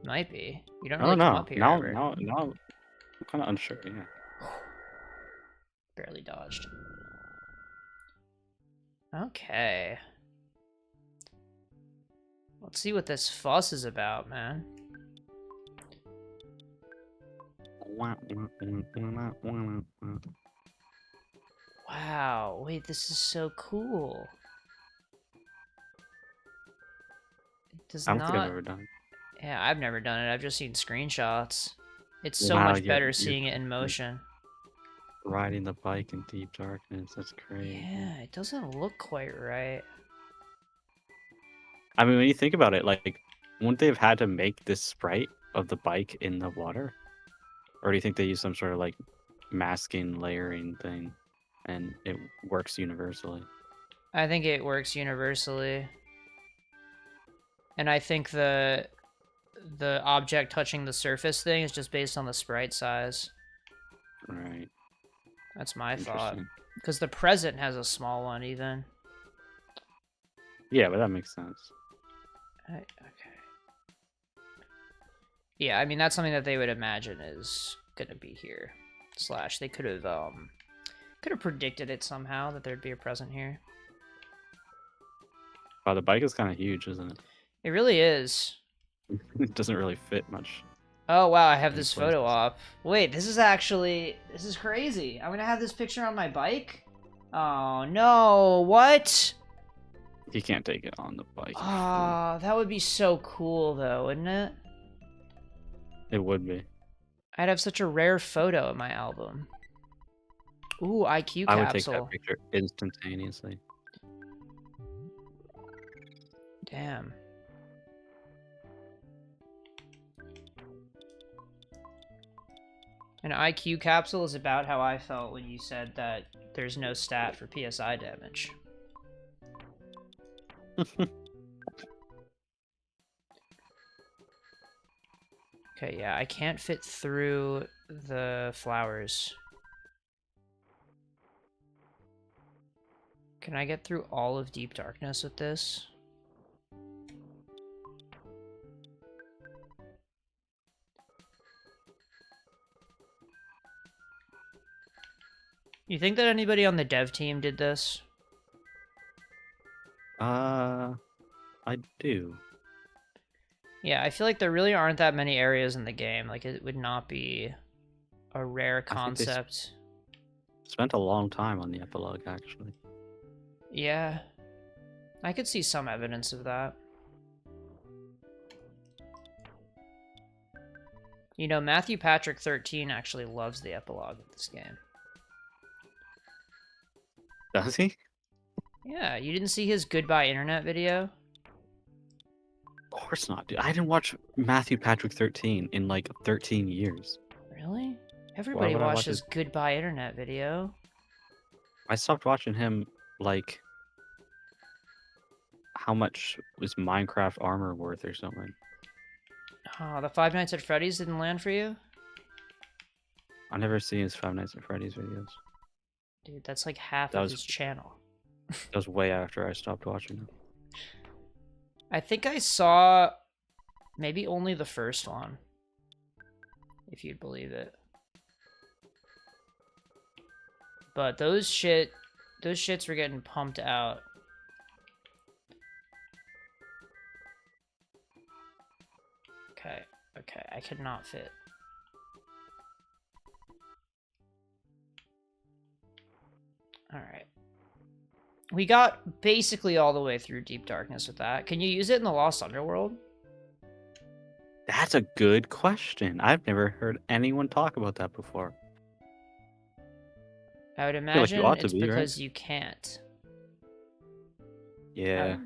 Might be. You don't really come up here ever. No, I'm kind of unsure, yeah. Barely dodged. Okay. Let's see what this fuss is about, man. Wow, wait, this is so cool. Does I don't think I've not... ever done it. Yeah, I've never done it. I've just seen screenshots. It's so Wow, much you're, better you're seeing it in motion. riding the bike in deep darkness. That's crazy. Yeah, it doesn't look quite right. I mean, when you think about it, like, wouldn't they have had to make this sprite of the bike in the water? Or do you think they use some sort of like masking layering thing and it works universally? I think it works universally. And I think the object touching the surface thing is just based on the sprite size. Right. That's my thought. Interesting. Because the present has a small one, even. Yeah, but that makes sense. Okay. Yeah, I mean, that's something that they would imagine is gonna be here. Slash, they could have predicted it somehow that there'd be a present here. Wow, the bike is kind of huge, isn't it? It really is. It doesn't really fit much Oh wow, I have in this photo places. op. Wait, this is crazy. I'm gonna have this picture on my bike? Oh no, what? You can't take it on the bike. Ah, that would be so cool though, wouldn't it? It would be. I'd have such a rare photo in my album. Ooh, IQ I would take that capsule. picture instantaneously. Damn. An IQ capsule is about how I felt when you said that there's no stat for PSI damage. Okay, yeah, I can't fit through the flowers. Can I get through all of Deep Darkness with this? You think that anybody on the dev team did this? I do. Yeah, I feel like there really aren't that many areas in the game. Like, it would not be a rare I think they concept. spent a long time on the epilogue, actually. Yeah. I could see some evidence of that. You know, Matthew Patrick 13 actually loves the epilogue of this game. Does he? Yeah, you didn't see his Goodbye Internet video? Of course not, dude. I didn't watch Matthew Patrick 13 in like 13 years. Really? Why Everybody would I watched watch his his... Goodbye Internet video. I stopped watching him like... How much was Minecraft armor worth or something? Oh, the Five Nights at Freddy's didn't land for you? I never seen his Five Nights at Freddy's videos. Dude, that's like half That of was his channel. that was way after I stopped watching him. I think I saw maybe only the first one, if you'd believe it. But those shits were getting pumped out. Okay, I could not fit. Alright. We got basically all the way through Deep Darkness with that. Can you use it in the Lost Underworld? That's a good question. I've never heard anyone talk about that before. I would I feel like you imagine ought to it's be, right? because you can't. Yeah.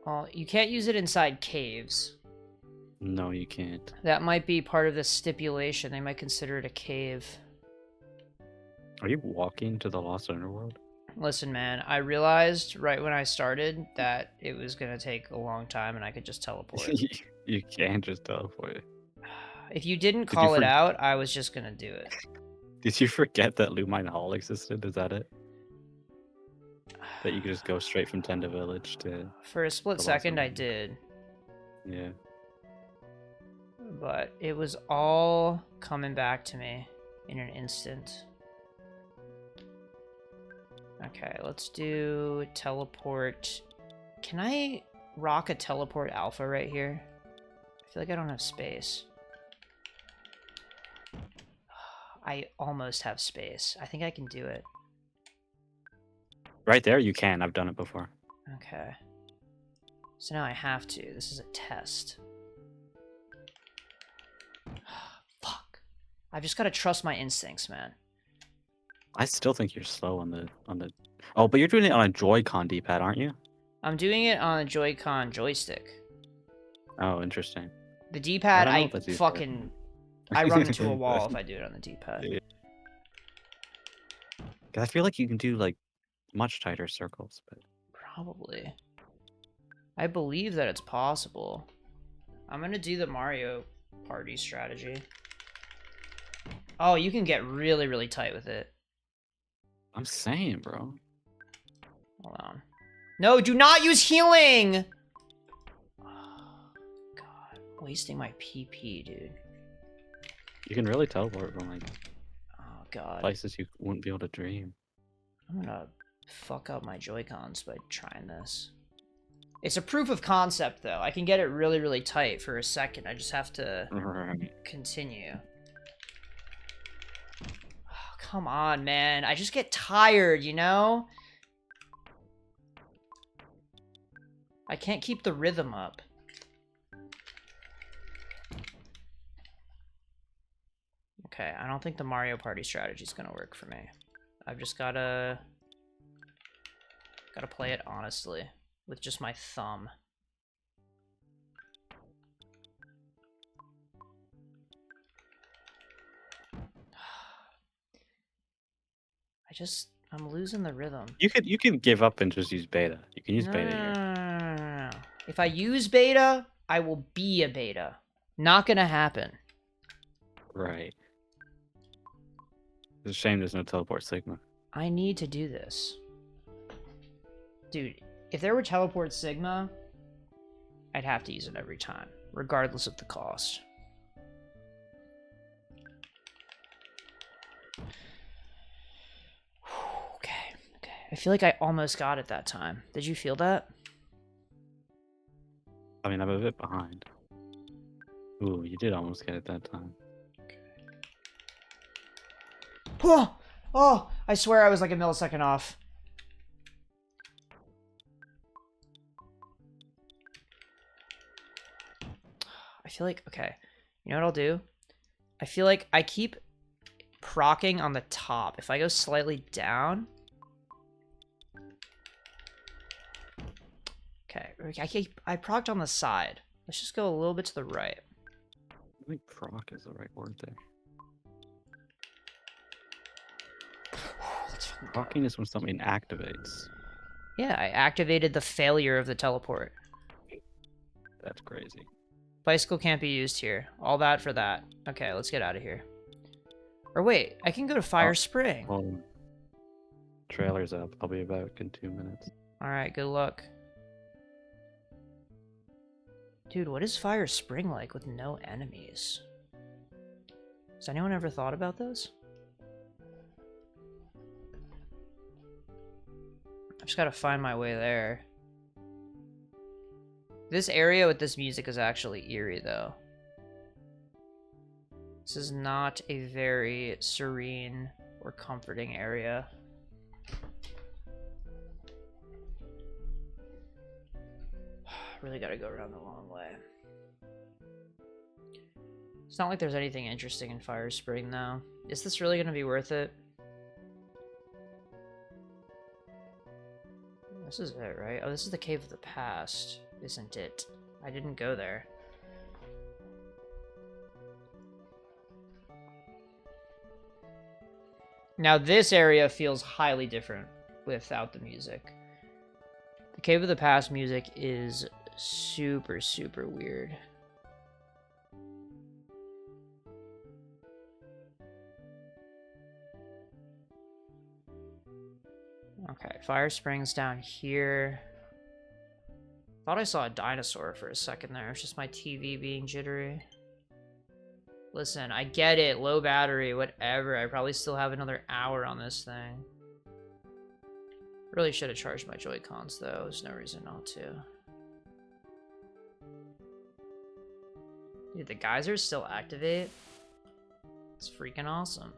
Well, you can't use it inside caves. No, you can't. That might be part of the stipulation. They might consider it a cave. Are you walking to the Lost Underworld? Listen, man, I realized right when I started that it was going to take a long time and I could just teleport. You can't just teleport. If you didn't Did you call it out, I was just going to do it. Did you forget that Lumine Hall existed? Is that it? That you could just go straight from Tenda Village to... For a split the Lost second, I Underworld? did. Yeah. But it was all coming back to me in an instant. Okay, let's do teleport. Can I rock a teleport alpha right here? I feel like I don't have space. I almost have space. I think I can do it. Right there, you can. I've done it before. Okay. So now I have to. This is a test. Fuck. I've just got to trust my instincts, man. I still think you're slow on the. Oh, but you're doing it on a Joy-Con D-pad, aren't you? I'm doing it on a Joy-Con joystick. Oh, interesting. The I D-pad, don't know I if that's easier. fucking... I run into a wall if I do it on the D-pad. Yeah. 'Cause I feel like you can do like much tighter circles, but Probably. I believe that it's possible. I'm gonna do the Mario Party strategy. Oh, you can get really, really tight with it. I'm saying, bro. Hold on. No, do not use healing! Oh, God. Wasting my PP, dude. You can really teleport from like Oh, God. places you wouldn't be able to dream. I'm gonna fuck up my Joy-Cons by trying this. It's a proof of concept, though. I can get it really, really tight for a second. I just have to continue. Oh, come on, man. I just get tired, you know? I can't keep the rhythm up. Okay, I don't think the Mario Party strategy is gonna work for me. I've just gotta play it honestly with just my thumb. I'm losing the rhythm. You can give up and just use beta. You can use No, beta no, here. no, no, no, no, no. If I use beta, I will be a beta. Not gonna happen. Right. It's a shame there's no teleport Sigma. I need to do this. Dude, if there were teleport Sigma, I'd have to use it every time, regardless of the cost. Okay. I feel like I almost got it that time. Did you feel that? I mean, I'm a bit behind. Ooh, you did almost get it that time. Oh, I swear I was like a millisecond off. I feel like, okay, you know what I'll do? I feel like I keep procking on the top. If I go slightly down... Okay, I procced on the side. Let's just go a little bit to the right. I think proc is the right word there. Procking is when something activates. Yeah, I activated the failure of the teleport. That's crazy. Bicycle can't be used here. All that for that. Okay, let's get out of here. Or wait, I can go to Fire Spring. Well, trailer's up. I'll be back in 2 minutes. Alright, good luck. Dude, what is Fire Spring like with no enemies? Has anyone ever thought about this? I've just gotta find my way there. This area with this music is actually eerie, though. This is not a very serene or comforting area. Really gotta go around the long way. It's not like there's anything interesting in Fire Spring, though. Is this really gonna be worth it? This is it, right? Oh, this is the Cave of the Past, isn't it? I didn't go there. Now, this area feels highly different without the music. The Cave of the Past music is super, super weird. Okay, Fire Springs down here. Thought I saw a dinosaur for a second there. It's just my TV being jittery. Listen, I get it. Low battery, whatever. I probably still have another hour on this thing. Really should have charged my Joy-Cons, though. There's no reason not to. Dude, the geysers still activate? It's freaking awesome.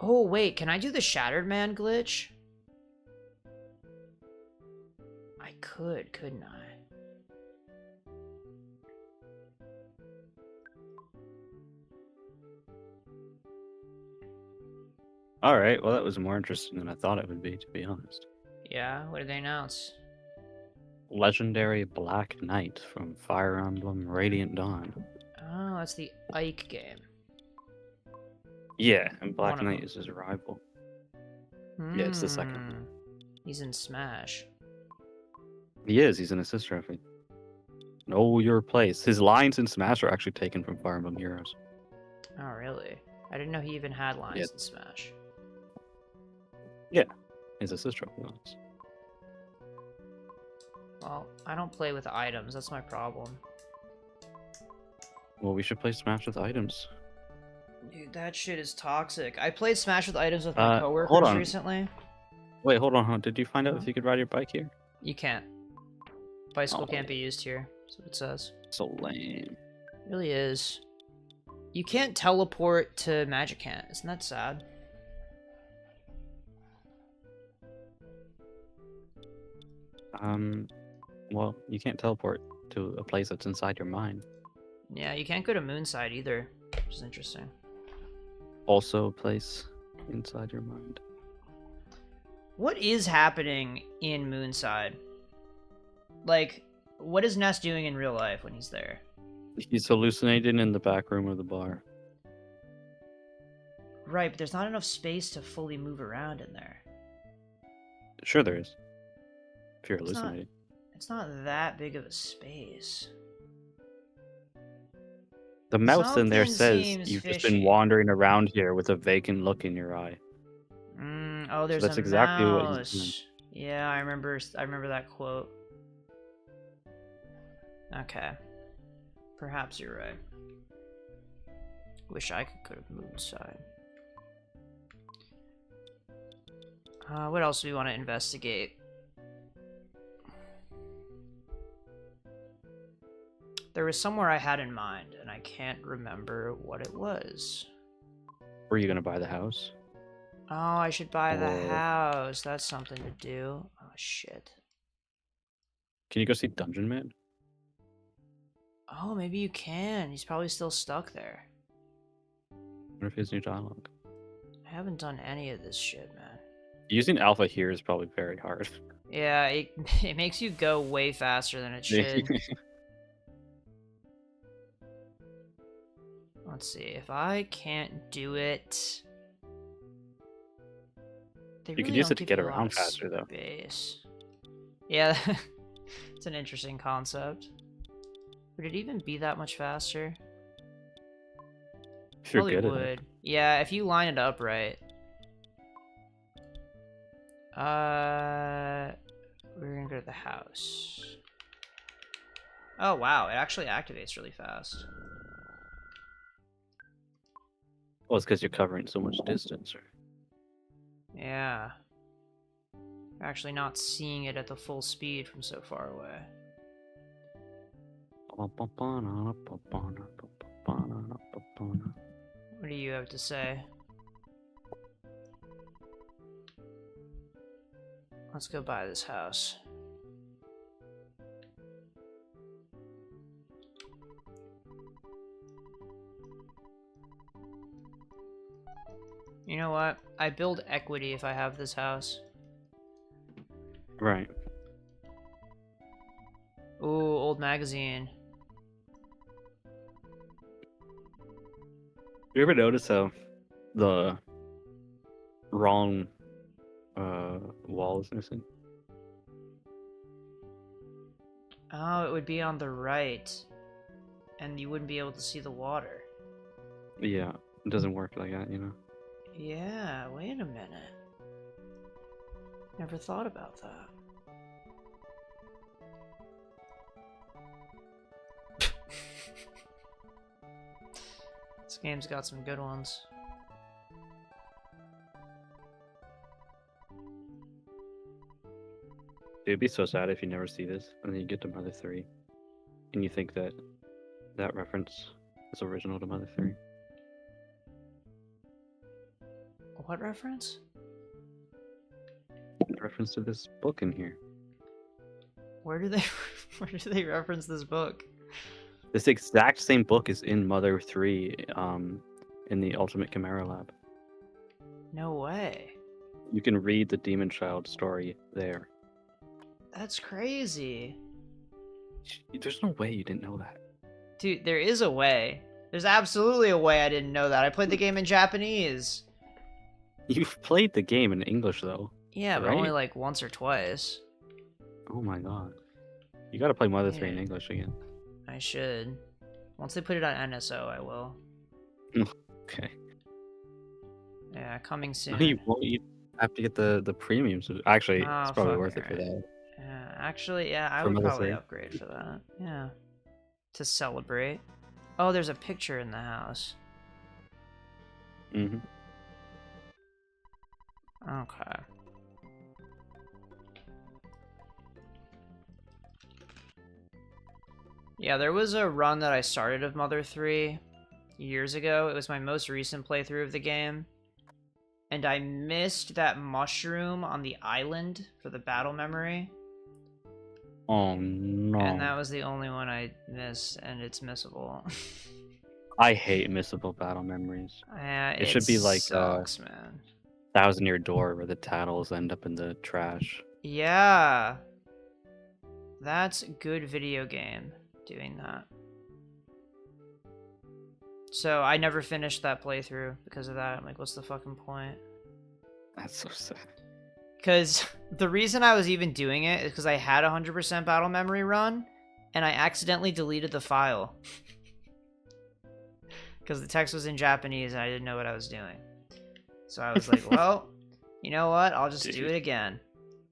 Oh, wait, can I do the Shattered Man glitch? I could, couldn't I? All right. Well, that was more interesting than I thought it would be, to be honest. Yeah, what did they announce? Legendary Black Knight from Fire Emblem Radiant Dawn. Oh, that's the Ike game. Yeah, and Black One of Knight them. is his rival. Yeah, it's the second one. He's in Smash. He is. He's an assist trophy. Know your place. His lines in Smash are actually taken from Fire Emblem Heroes. Oh, really? I didn't know he even had lines Yeah. in Smash. Yeah, his assist trophy lines. Well, I don't play with items. That's my problem. Well, we should play Smash with items. Dude, that shit is toxic. I played Smash with items with my Hold coworkers on. recently. Wait, hold on. Did you find out Huh? if you could ride your bike here? You can't. Bicycle Oh, can't be used here. That's what it says. so lame. It really is. You can't teleport to Magicant. Isn't that sad? Well, you can't teleport to a place that's inside your mind. Yeah, you can't go to Moonside either, which is interesting. Also a place inside your mind. What is happening in Moonside? Like, what is Ness doing in real life when he's there? He's hallucinating in the back room of the bar. Right, but there's not enough space to fully move around in there. Sure there is. If you're It's not, hallucinating. it's not that big of a space. The mouse in there Something says seems you've just fishy. been wandering around here with a vacant look in your eye. Oh, there's that's a exactly what he's doing. mouse. Yeah, I remember that quote. Okay. Perhaps you're right. Wish I could go to Moonside. What else do we want to investigate? There was somewhere I had in mind, and I can't remember what it was. Were you gonna buy the house? Oh, I should buy the Or- house. That's something to do. Oh, shit. Can you go see Dungeon Man? Oh, maybe you can. He's probably still stuck there. I wonder if he has new dialogue. I haven't done any of this shit, man. Using alpha here is probably very hard. Yeah, it makes you go way faster than it should. Let's see, if I can't do it... You could use it to get around faster, though. Space. Yeah, it's an interesting concept. Would it even be that much faster? If you're Probably good would. at it. Yeah, if you line it up right. We're gonna go to the house. Oh wow, it actually activates really fast. Well, it's because you're covering so much distance. Or... Yeah. You're actually not seeing it at the full speed from so far away. What do you have to say? Let's go buy this house. You know what? I build equity if I have this house. Right. Ooh, old magazine. You ever notice how the wrong wall is missing? Oh, it would be on the right. And you wouldn't be able to see the water. Yeah, it doesn't work like that, you know? Yeah, wait a minute. Never thought about that. This game's got some good ones. It'd be so sad if you never see this, and then you get to Mother 3, and you think that that reference is original to Mother 3. What reference? Reference to this book in here. Where do they where do they reference this book? This exact same book is in Mother 3, in the Ultimate Chimera Lab. No way. You can read the Demon Child story there. That's crazy. There's no way you didn't know that. Dude, there is a way. There's absolutely a way I didn't know that. I played the game in Japanese. You've played the game in English though. Yeah, but right? only like once or twice. Oh my god. You gotta play Mother 3 in Yeah. English again. I should. Once they put it on NSO, I will. Okay. Yeah, coming soon. No, you won't. You have to get the premium. So actually, it's Oh, probably fuck worth it, it for right. that. Yeah, actually, yeah, I For would Mother probably 3. upgrade for that. Yeah. To celebrate. Oh, there's a picture in the house. Mm-hmm. Okay. Yeah, there was a run that I started of Mother 3 years ago. It was my most recent playthrough of the game. And I missed that mushroom on the island for the battle memory. Oh no. And that was the only one I missed, and it's missable. I hate missable battle memories. Yeah, It should be like sucks, man. 1,000-Year Door where the tattles end up in the trash. Yeah. That's a good video game doing that. So I never finished that playthrough because of that. I'm like, what's the fucking point? That's so sad. Because the reason I was even doing it is because I had a 100% battle memory run, and I accidentally deleted the file. Because the text was in Japanese and I didn't know what I was doing. So I was like, well, you know what? I'll just do it again.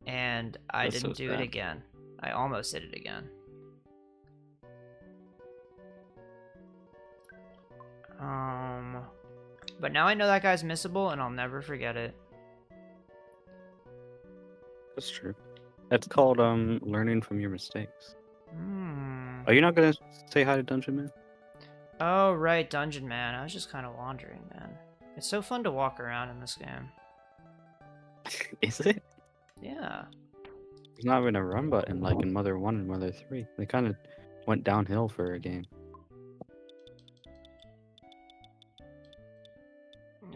And I That's so didn't do it sad. again. I almost did it again. But now I know that guy's missable and I'll never forget it. That's true. That's called learning from your mistakes. Hmm. Are you not gonna say hi to Dungeon Man? Oh, right, Dungeon Man. I was just kind of wandering, man. It's so fun to walk around in this game. Is it? Yeah. There's not even a run button like in Mother 1 and Mother 3. They kind of went downhill for a game.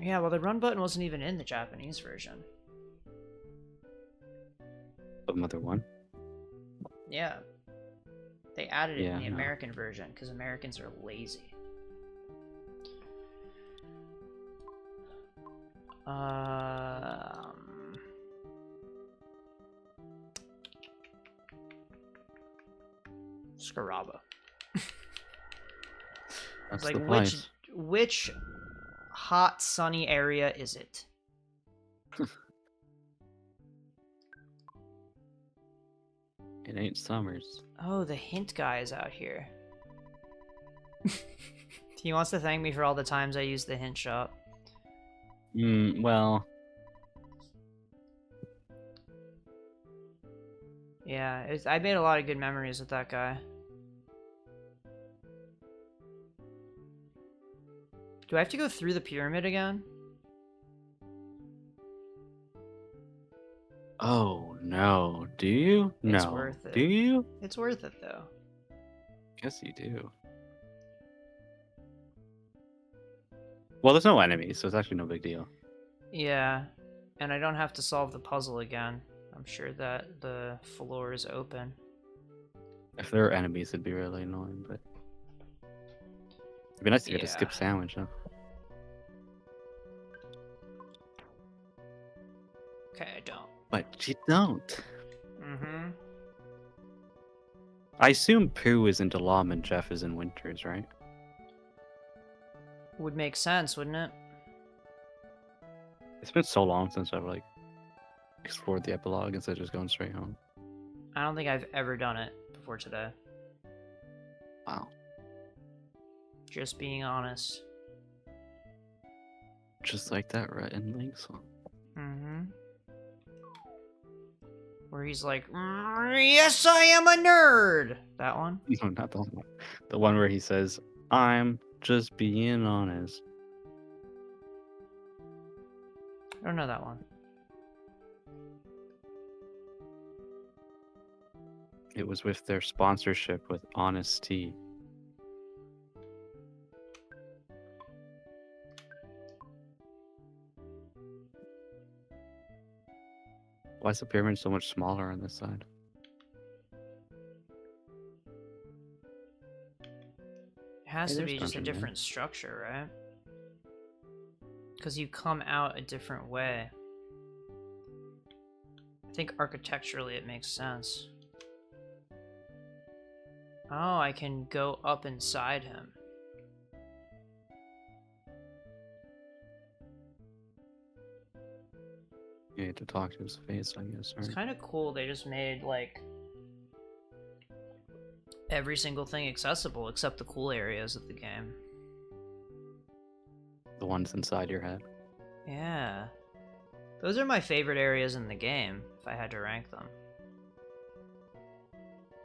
Yeah, well, the run button wasn't even in the Japanese version. Of Mother 1? Yeah. They added it in Yeah, the no. American version because Americans are lazy. Scaraba. That's Like, the place. which hot, sunny area is it? It ain't Summers. Oh, the hint guy is out here. He wants to thank me for all the times I used the hint shop. Well, Yeah, I made a lot of good memories with that guy. Do I have to go through the pyramid again? oh no. Do you? It's No. worth it. Do you? It's worth it, though. Guess you do. Well, there's no enemies, so it's actually no big deal. Yeah, and I don't have to solve the puzzle again. I'm sure that the floor is open. If there are enemies, it'd be really annoying, but it'd be nice to get a Yeah. skip sandwich, huh? Okay, I don't. But you don't. Mm-hmm. I assume Pooh is into Lom and Jeff is in Winters, right? Would make sense, wouldn't it? It's been so long since I've like explored the epilogue instead of just going straight home. I don't think I've ever done it before today. Wow. Just being honest. Just like that Rhett and Link song. Mm-hmm. Where he's like, yes, I am a nerd! That one? No, not the one. The one where he says, I'm just being honest. I don't know that one. It was with their sponsorship with Honest Tea. Why is the pyramid so much smaller on this side? It has Hey, to there's be just a Dungeon Man. different structure, right? Because you come out a different way. I think architecturally it makes sense. Oh, I can go up inside him. You had to talk to his face, I guess. It's Right? kind of cool. They just made, like, every single thing accessible except the cool areas of the game. The ones inside your head. Yeah. Those are my favorite areas in the game, if I had to rank them.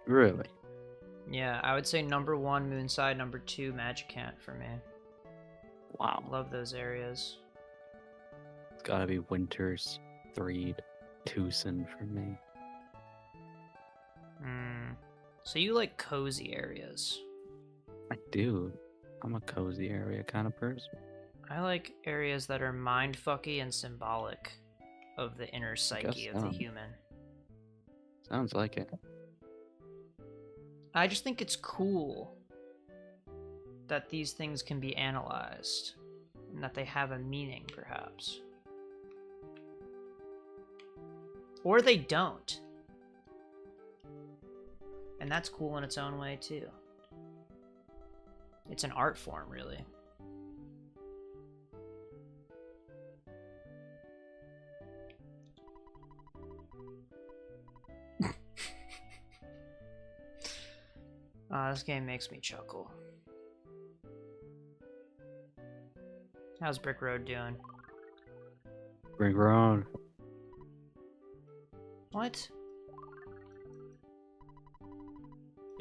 Really? Yeah, I would say number 1, Moonside, number 2, Magicant for me. Wow. Love those areas. It's gotta be Winters, Threed, Tucson for me. So you like cozy areas. I do. I'm a cozy area kind of person. I like areas that are mindfucky and symbolic of the inner psyche of the human. Sounds like it. I just think it's cool that these things can be analyzed and that they have a meaning, perhaps. Or they don't. And that's cool in its own way, too. It's an art form, really. This game makes me chuckle. How's Brick Road doing? Bring her on. What?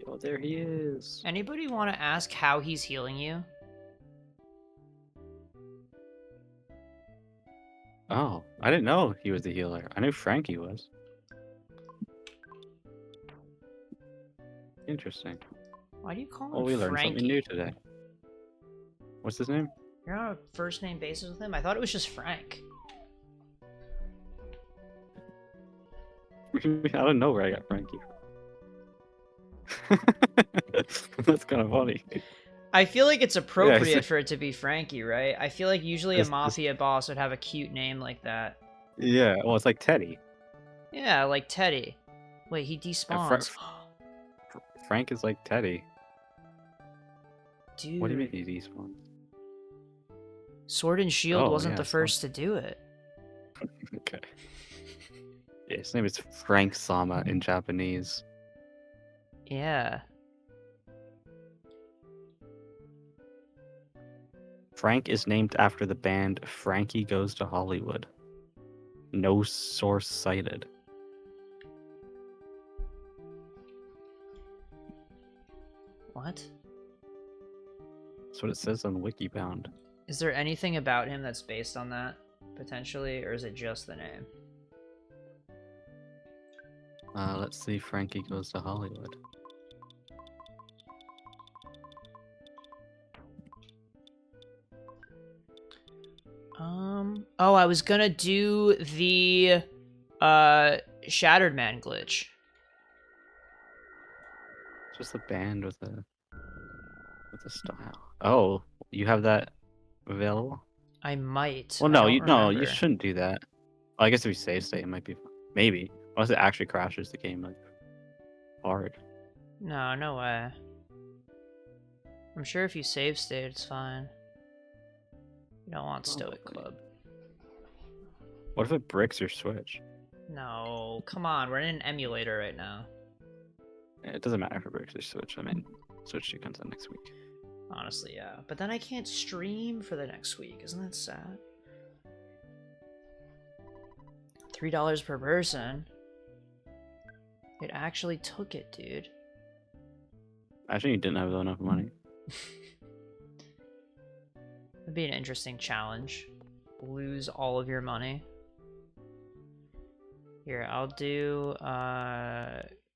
Oh, there he is. Anybody want to ask how he's healing you? Oh, I didn't know he was the healer. I knew Frankie was. Interesting. Why do you call him Oh, we learned Frankie? something new today. What's his name? You're on a first name basis with him? I thought it was just Frank. I don't know where I got Frankie from. That's kind of funny. I feel like it's appropriate for it to be Frankie, right? I feel like usually a This- mafia boss would have a cute name like that. Yeah, well, it's like Teddy. Yeah, like Teddy. Wait, he despawns. Frank is like Teddy. Dude. What do you mean he despawns? Sword and Shield Oh, wasn't yeah, the first to do it. Okay. Yeah, his name is Frank Sama in Japanese. Yeah. Frank is named after the band Frankie Goes to Hollywood. No source cited. What? That's what it says on WikiBound. Is there anything about him that's based on that, potentially, or is it just the name? Let's see. Frankie Goes to Hollywood. Oh, I was gonna do the Shattered Man glitch. Just a band with a style. Oh, you have that available? I might. Well, I no, don't you remember. shouldn't do that. Well, I guess if you save state, it might be maybe unless it actually crashes the game like hard. No, no way. I'm sure if you save state, it's fine. You don't want Stoic Probably. Club. What if it breaks your Switch? No, come on. We're in an emulator right now. It doesn't matter if it breaks your Switch. I mean, Switch 2 comes out next week. Honestly, yeah. But then I can't stream for the next week. Isn't that sad? $3 per person. It actually took it, dude. Actually, you didn't have enough money. It'd be an interesting challenge. lose all of your money. Here, I'll do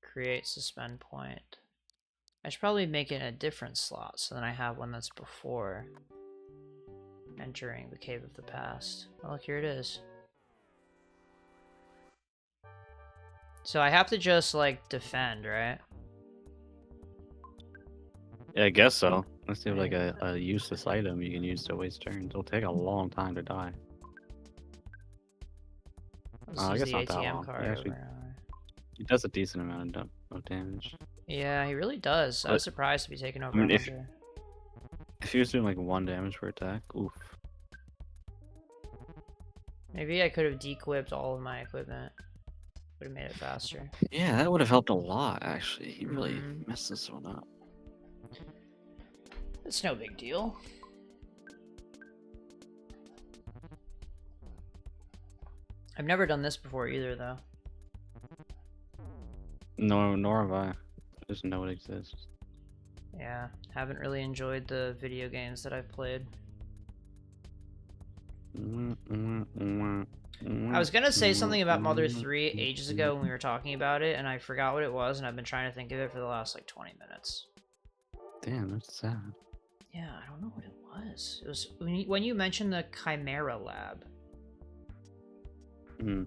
create suspend point. I should probably make it a different slot so then I have one that's before entering the Cave of the Past. Oh, look, here it is. So I have to just, like, defend, right? Yeah, I guess so. Let's see, like a useless item you can use to waste turns. It'll take a long time to die. Let's I use guess the not that ATM long. card over. He does a decent amount of damage. Yeah, he really does. I was surprised to be taking over I mean, 100. if he was doing like 1 damage per attack, oof. Maybe I could have dequipped all of my equipment. Would have made it faster. Yeah, that would have helped a lot, actually. He really messed this one up. It's no big deal. I've never done this before either, though. No, nor have I. I just know it exists. Yeah, haven't really enjoyed the video games that I've played. I was gonna say something about Mother 3 ages ago when we were talking about it, and I forgot what it was, and I've been trying to think of it for the last, like, 20 minutes. Damn, that's sad. Yeah, I don't know what it was. It was when you mentioned the Chimera Lab. Hmm.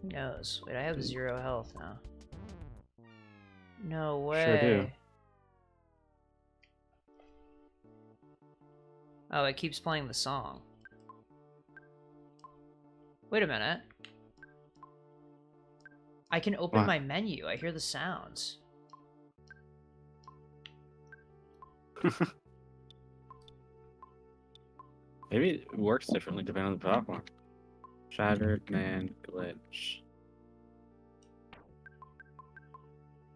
Who knows? Wait, I have 0 health now. No way. Sure do. Oh, it keeps playing the song. Wait a minute. I can open my menu. I hear the sounds. Maybe it works differently depending on the platform. Shattered man glitch.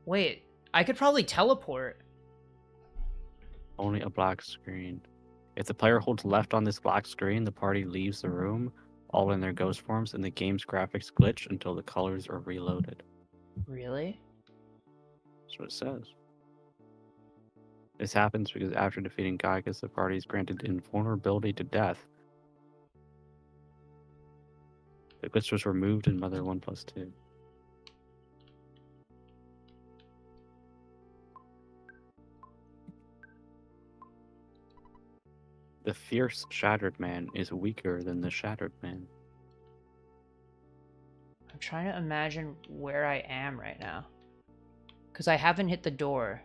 Wait, I could probably teleport. Only a black screen. If the player holds left on this black screen, the party leaves the room, all in their ghost forms, and the game's graphics glitch until the colors are reloaded. Really? That's what it says. This happens because after defeating Gygas, the party is granted invulnerability to death. The glitch was removed in Mother 1+2. The fierce Shattered Man is weaker than the Shattered Man. I'm trying to imagine where I am right now. Because I haven't hit the door.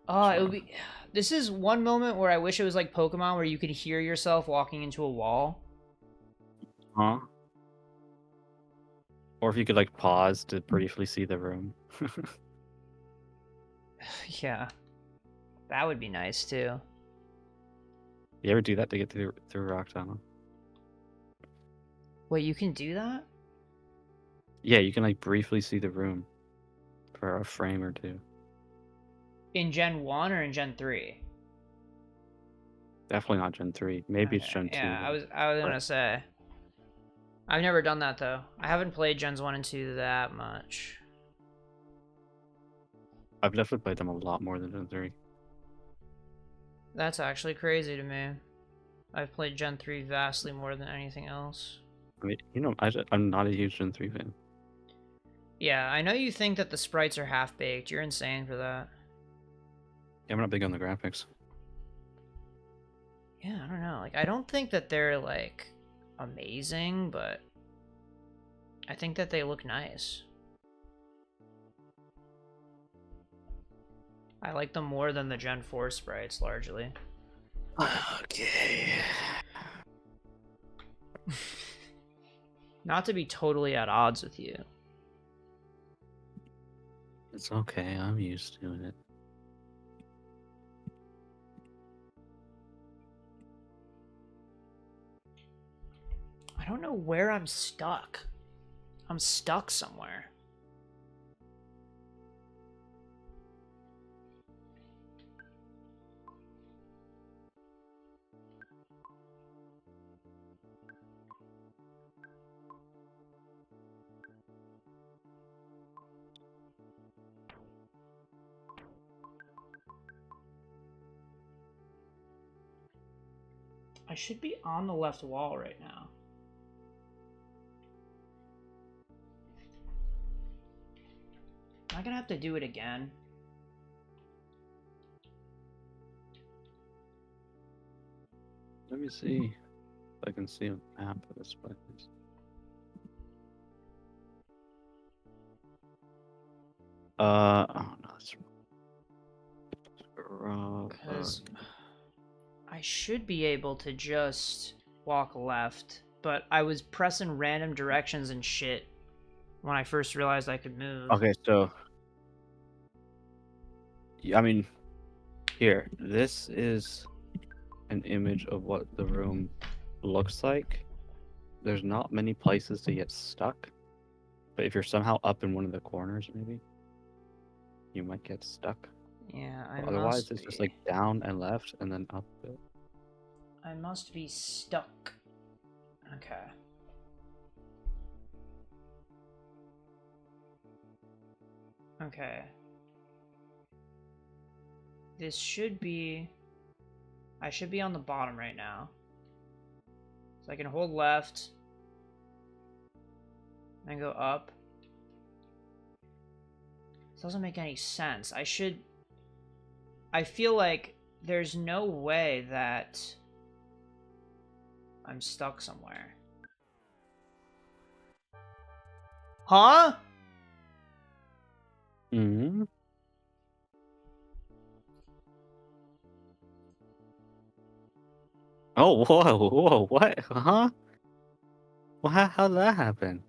Oh, it would be... This is one moment where I wish it was like Pokemon, where you could hear yourself walking into a wall. Huh? Or if you could, like, pause to briefly see the room. Yeah. That would be nice, too. You ever do that to get through Rock Tunnel? Wait, you can do that? Yeah, you can, like, briefly see the room for a frame or two. In Gen 1 or in Gen 3? Definitely not Gen 3. Maybe it's Gen 2. Yeah, I was gonna say. I've never done that, though. I haven't played Gens 1 and 2 that much. I've definitely played them a lot more than Gen 3. That's actually crazy to me. I've played Gen 3 vastly more than anything else. I mean, you know, I'm not a huge Gen 3 fan. Yeah, I know you think that the sprites are half-baked. You're insane for that. Yeah, I'm not big on the graphics. Yeah, I don't know. Like, I don't think that they're, like, amazing, but I think that they look nice. I like them more than the Gen 4 sprites, largely. Okay. Not to be totally at odds with you. It's okay, I'm used to it. I don't know where I'm stuck. I'm stuck somewhere. I should be on the left wall right now. Am I gonna have to do it again? Let me see if I can see a map of this place. Oh no, that's wrong. Because I should be able to just walk left, but I was pressing random directions and shit when I first realized I could move. Okay, so I mean, here, this is an image of what the room looks like. There's not many places to get stuck, but if you're somehow up in one of the corners, maybe you might get stuck. Yeah, But otherwise, it's just like down and left, and then up. I must be stuck. Okay. Okay. This should be... I should be on the bottom right now. So I can hold left. And go up. This doesn't make any sense. I feel like there's no way that I'm stuck somewhere. Huh? Mm-hmm. Oh, whoa, what? Huh? Well, how'd that happen?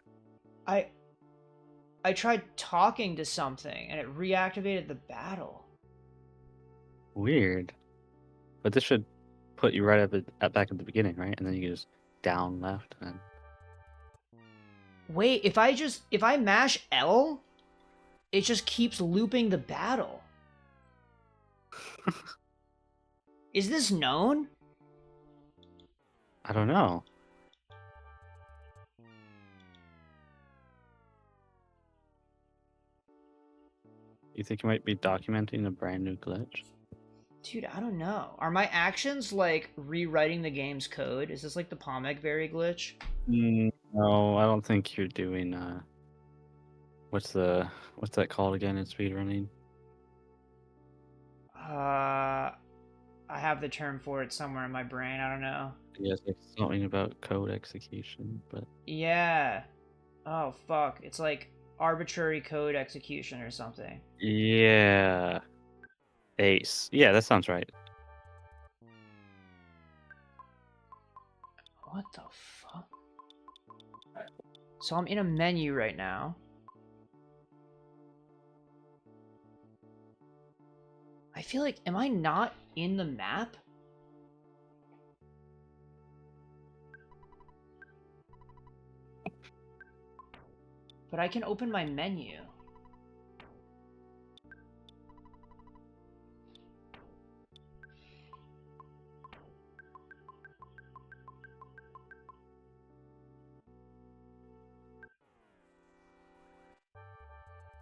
I tried talking to something and it reactivated the battle. Weird. But this should put you right back at the beginning, right? And then you just down, left, and Wait, if I mash L, it just keeps looping the battle. Is this known? I don't know. You think you might be documenting a brand new glitch? Dude, I don't know. Are my actions like rewriting the game's code? Is this like the Pomegberry glitch? No, I don't think you're doing what's that called again in speedrunning? I have the term for it somewhere in my brain. I don't know. Yeah, it's like something about code execution, but Yeah. Oh fuck. It's like arbitrary code execution or something. yeah. Ace. Yeah, that sounds right. What the fuck? So I'm in a menu right now. I feel like, am I not in the map? But I can open my menu.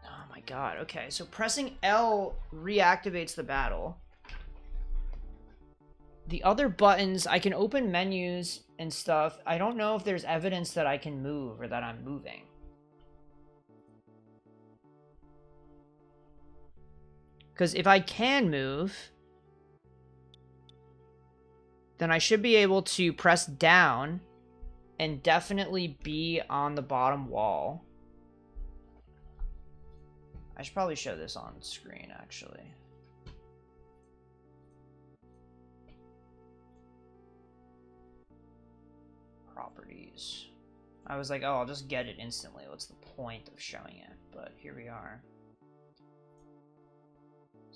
Oh my god, okay. So pressing L reactivates the battle. The other buttons, I can open menus and stuff. I don't know if there's evidence that I can move or that I'm moving. Because if I can move, then I should be able to press down and definitely be on the bottom wall. I should probably show this on screen, actually. Properties. I was like, oh, I'll just get it instantly. What's the point of showing it? But here we are.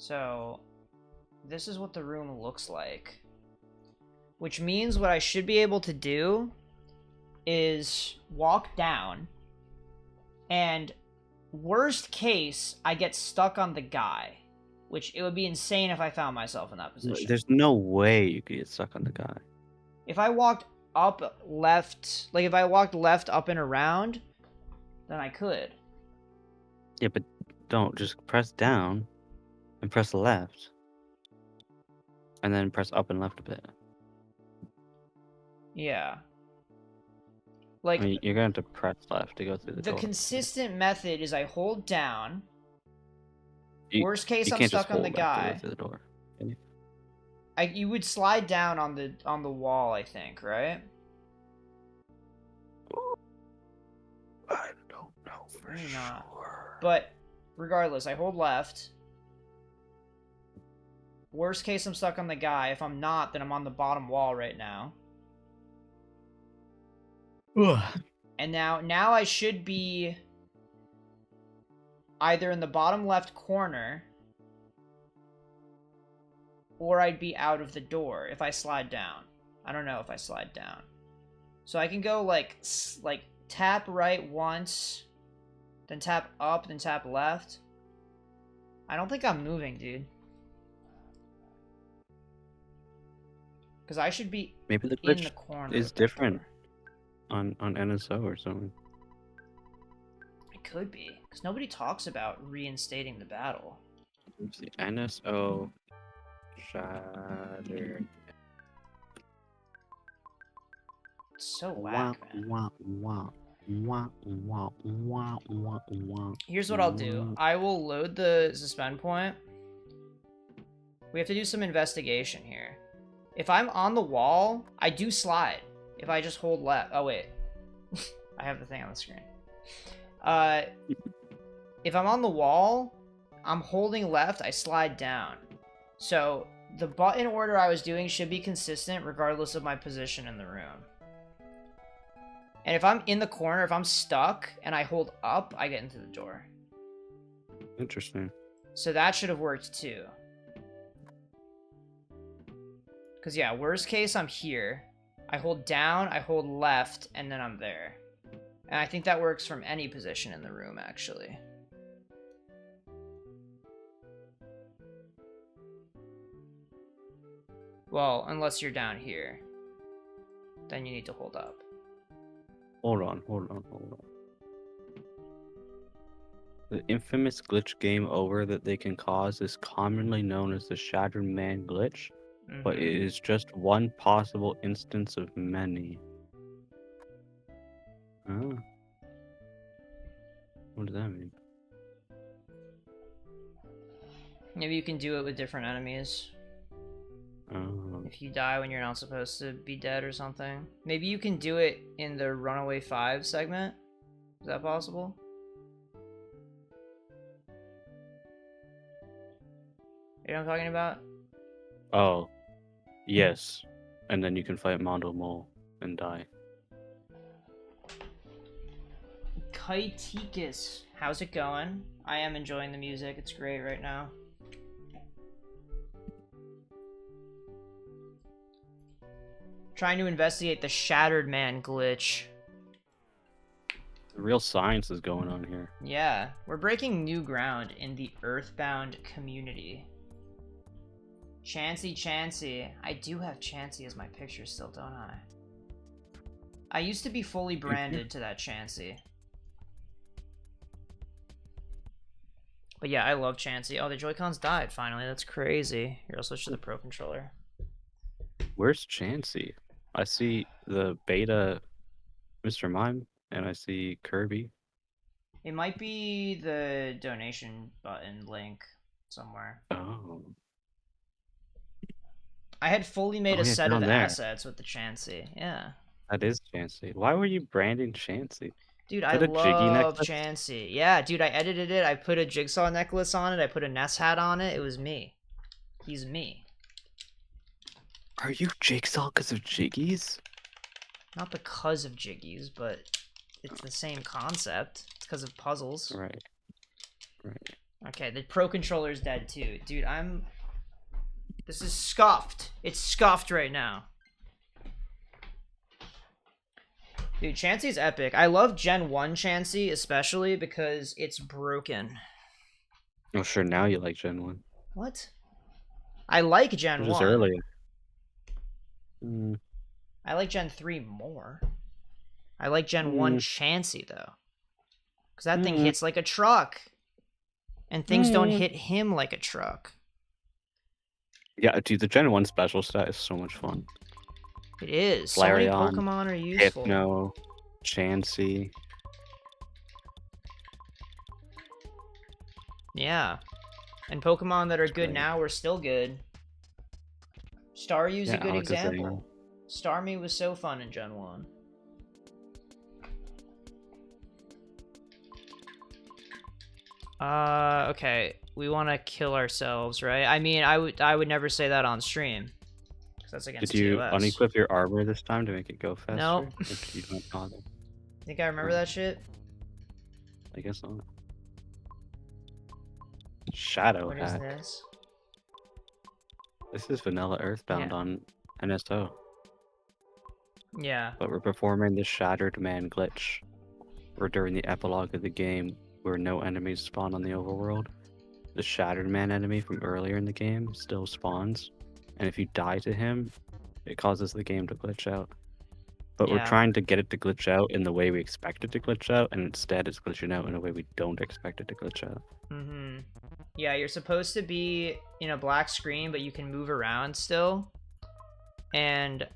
So, this is what the room looks like. Which means what I should be able to do is walk down, and worst case, I get stuck on the guy, which it would be insane if I found myself in that position. There's no way you could get stuck on the guy. If I walked up left, like if I walked left up and around, then I could. Yeah, but don't just press down and press left. And then press up and left a bit. Yeah. I Like, mean, you're gonna have to press left to go through the the door. consistent method is I hold down. You, Worst case, you I'm can't just stuck on the hold left to go guy. through the door. Can you? You would slide down on the wall, I think, right? I don't know for Maybe sure. not. But regardless, I hold left. Worst case, I'm stuck on the guy. If I'm not, then I'm on the bottom wall right now. And now I should be either in the bottom left corner, or I'd be out of the door if I slide down. I don't know if I slide down. So I can go like tap right once, then tap up, then tap left. I don't think I'm moving, dude. Because I should be Maybe the in the glitch corner is of the different door. on NSO or something. It could be. Because nobody talks about reinstating the battle. Let's see. NSO shattered. It's so whack, man. Here's what I'll do. I will load the suspend point. We have to do some investigation here. If I'm on the wall, I do slide. If I just hold left. Oh, wait. I have the thing on the screen. If I'm on the wall, I'm holding left, I slide down. So the button order I was doing should be consistent regardless of my position in the room. And if I'm in the corner, if I'm stuck and I hold up, I get into the door. Interesting. So that should have worked too. Because yeah, worst case, I'm here. I hold down, I hold left, and then I'm there. And I think that works from any position in the room, actually. Well, unless you're down here. Then you need to hold up. Hold on. The infamous glitch game over that they can cause is commonly known as the Shattered Man glitch, but it is just one possible instance of many. Oh. What does that mean? Maybe you can do it with different enemies. Oh. If you die when you're not supposed to be dead or something. Maybe you can do it in the Runaway 5 segment? Is that possible? You know what I'm talking about? Oh. Yes. And then you can fight Mondo Mole and die. Kaitikis, how's it going? I am enjoying the music. It's great right now. Trying to investigate the Shattered Man glitch. Real science is going on here. Yeah, we're breaking new ground in the EarthBound community. Chansey. I do have Chansey as my picture still, don't I? I used to be fully branded to that Chansey. But yeah, I love Chansey. Oh, the Joy-Cons died finally. That's crazy. Here, I'll switch to the Pro Controller. Where's Chansey? I see the beta Mr. Mime, and I see Kirby. It might be the donation button link somewhere. Oh. I had fully made Oh, a yeah, set of down there. assets with the Chansey. Yeah. That is Chansey. Why were you branding Chansey? Dude, Is I that a Jiggy love necklace? Chansey. Yeah, dude, I edited it. I put a jigsaw necklace on it. I put a Ness hat on it. It was me. He's me. Are you Jigsaw because of Jiggies? Not because of Jiggies, but it's the same concept. It's because of puzzles. Right. Okay, the Pro Controller's dead too. Dude, this is scuffed. It's scuffed right now. Dude, Chansey's epic. I love Gen 1 Chansey, especially because it's broken. Oh, sure, now you like Gen 1. What? I like Gen 1. Just earlier. I like Gen 3 more. I like Gen 1 Chansey, though. Because that thing hits like a truck. And things don't hit him like a truck. Yeah, dude, the Gen 1 special stat is so much fun. It is. So many Flareon, Pokemon are useful. Hypno, Chansey. Yeah. And Pokemon that are It's good great. now are still good. Staryu's a Yeah, good Alakazam. example. Starmie was so fun in Gen 1. Okay. We want to kill ourselves, right? I mean, I would never say that on stream. Because that's against Did you TOS. unequip your armor this time to make it go faster? No. Or did you not bother? Think I remember that shit? I guess not. Shadow What is hack. this? This is vanilla EarthBound Yeah. on NSO. Yeah. But we're performing the Shattered Man glitch. Where during the epilogue of the game, where no enemies spawn on the overworld, the Shattered Man enemy from earlier in the game still spawns. And if you die to him, it causes the game to glitch out. But we're Yeah. trying to get it to glitch out in the way we expect it to glitch out, and instead it's glitching out in a way we don't expect it to glitch out. Mm-hmm. Yeah, you're supposed to be in a black screen, but you can move around still. And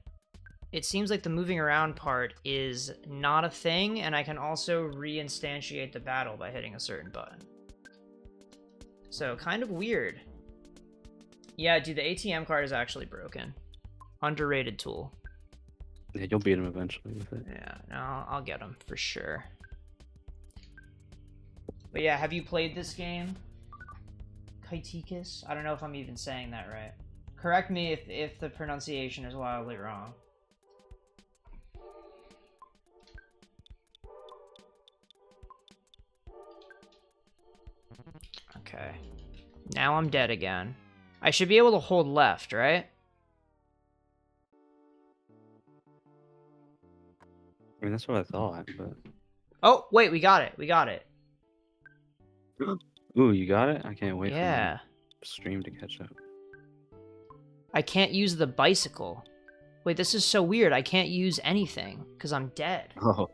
it seems like the moving around part is not a thing, and I can also reinstantiate the battle by hitting a certain button. So, kind of weird. Yeah, dude, the ATM card is actually broken. Underrated tool. Yeah, you'll beat him eventually with it. Yeah, no, I'll get him for sure. But yeah, have you played this game? Kaitikis? I don't know if I'm even saying that right. Correct me if the pronunciation is wildly wrong. Okay. Now I'm dead again. I should be able to hold left, right? I mean, that's what I thought, but... Oh, wait, we got it. We got it. Ooh, you got it? I can't wait Yeah. for the stream to catch up. I can't use the bicycle. Wait, this is so weird. I can't use anything because I'm dead. Oh,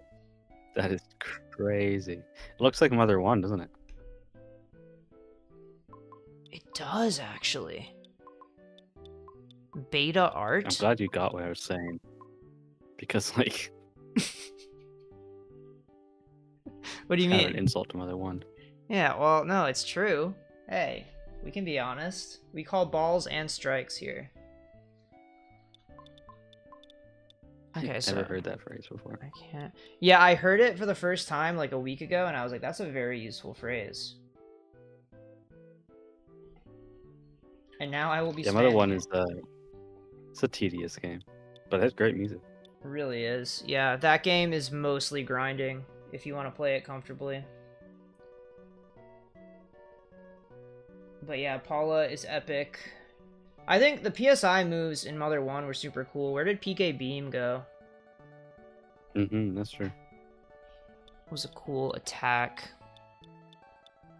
that is crazy. It looks like Mother 1, doesn't it? It does, actually. Beta art? I'm glad you got what I was saying. Because, like... What do you kind mean? of an insult to Mother 1. Yeah, well, no, it's true. Hey, we can be honest. We call balls and strikes here. Okay, so... Never heard that phrase before. I can't... Yeah, I heard it for the first time like a week ago, and I was like, that's a very useful phrase. And now I will be Yeah, Mother 1 spamming is it's a tedious game. But it's great music. It really is. Yeah, that game is mostly grinding if you want to play it comfortably. But yeah, Paula is epic. I think the PSI moves in Mother 1 were super cool. Where did PK Beam go? That's true. It was a cool attack.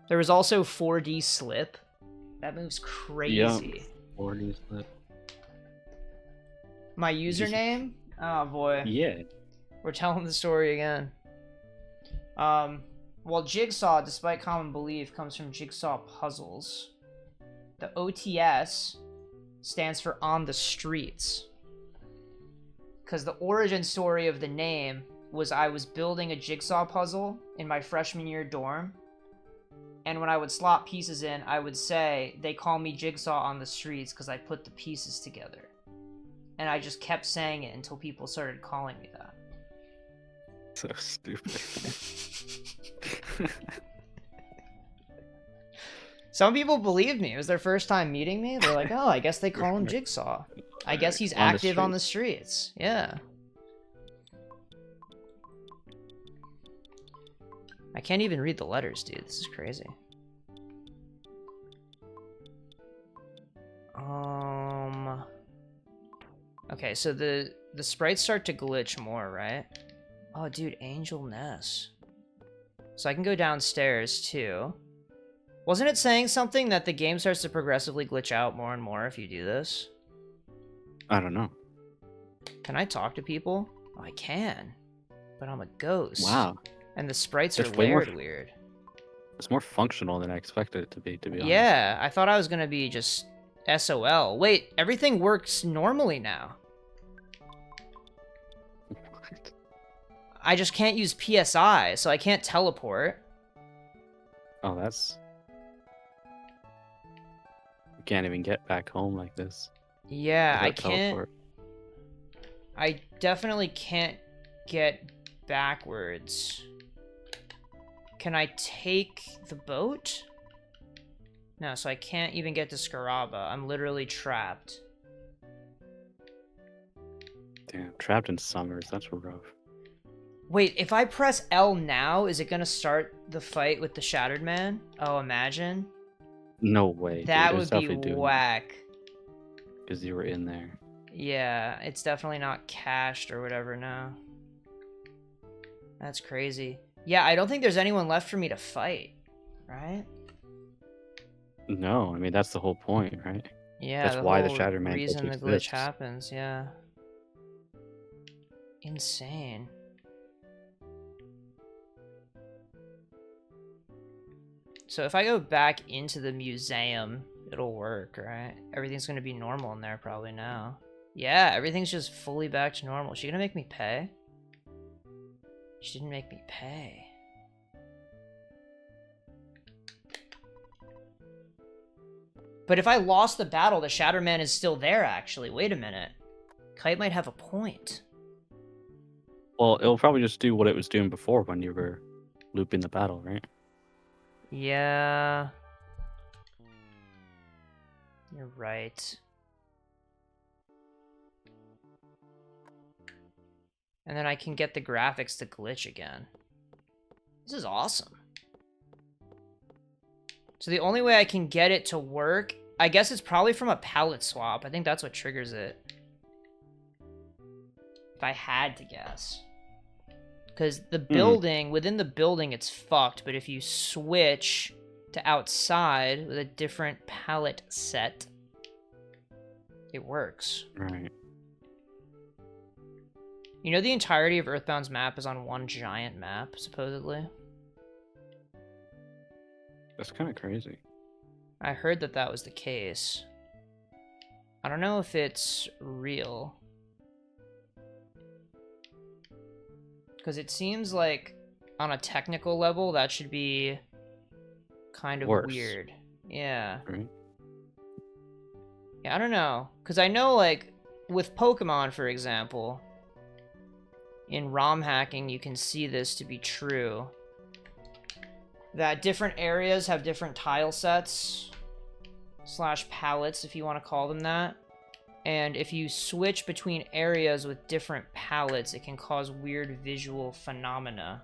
There was also 4D Slip. That moves crazy. Yeah, 4D Slip. My username? Oh boy. Yeah. We're telling the story again. Well, Jigsaw, despite common belief, comes from Jigsaw Puzzles. The OTS stands for On the Streets. Because the origin story of the name was I was building a jigsaw puzzle in my freshman year dorm. And when I would slot pieces in, I would say, they call me Jigsaw on the streets because I put the pieces together. And I just kept saying it until people started calling me that. So stupid. Some people believed me. It was their first time meeting me. They're like, oh, I guess they call him Jigsaw. I guess he's active on the streets. Yeah. I can't even read the letters, dude. This is crazy. Okay, so the sprites start to glitch more, right? Oh, dude, Angel Ness. So I can go downstairs, too. Wasn't it saying something that the game starts to progressively glitch out more and more if you do this? I don't know. Can I talk to people? Oh, I can. But I'm a ghost. Wow. And the sprites It's are way more layered weird. It's more functional than I expected it to be honest. Yeah, I thought I was gonna be just SOL. Wait, everything works normally now. I just can't use PSI, so I can't teleport. Oh, that's... You can't even get back home like this. Yeah, I Without can't... teleport. I definitely can't get backwards. Can I take the boat? No, so I can't even get to Scaraba. I'm literally trapped. Damn, trapped in summers. That's rough. Wait, if I press L now, is it gonna start the fight with the Shattered Man? Oh, imagine. No way, dude. That It's would be definitely doing whack. because you were in there. Yeah, it's definitely not cached or whatever now. That's crazy. Yeah, I don't think there's anyone left for me to fight, right? No, I mean that's the whole point, right? Yeah, That's the why the whole Shattered Man reason the glitch glitch exists. happens, yeah. Insane. So if I go back into the museum, it'll work, right? Everything's gonna be normal in there probably now. Yeah, everything's just fully back to normal. Is she gonna make me pay? She didn't make me pay. But if I lost the battle, the Shattered Man is still there, actually. Wait a minute. Kite might have a point. Well, it'll probably just do what it was doing before when you were looping the battle, right? Yeah. You're right. And then I can get the graphics to glitch again. This is awesome. So the only way I can get it to work, I guess it's probably from a palette swap. I think that's what triggers it. If I had to guess. Because the building, within the building, it's fucked. But if you switch to outside with a different palette set, it works. Right. You know the entirety of EarthBound's map is on one giant map, supposedly? That's kind of crazy. I heard that that was the case. I don't know if it's real. Because it seems like, on a technical level, that should be kind of weird. Yeah. Right. Yeah, I don't know. Because I know, like, with Pokemon, for example, in ROM hacking, you can see this to be true. That different areas have different tile sets, / palettes, if you want to call them that. And if you switch between areas with different palettes, it can cause weird visual phenomena.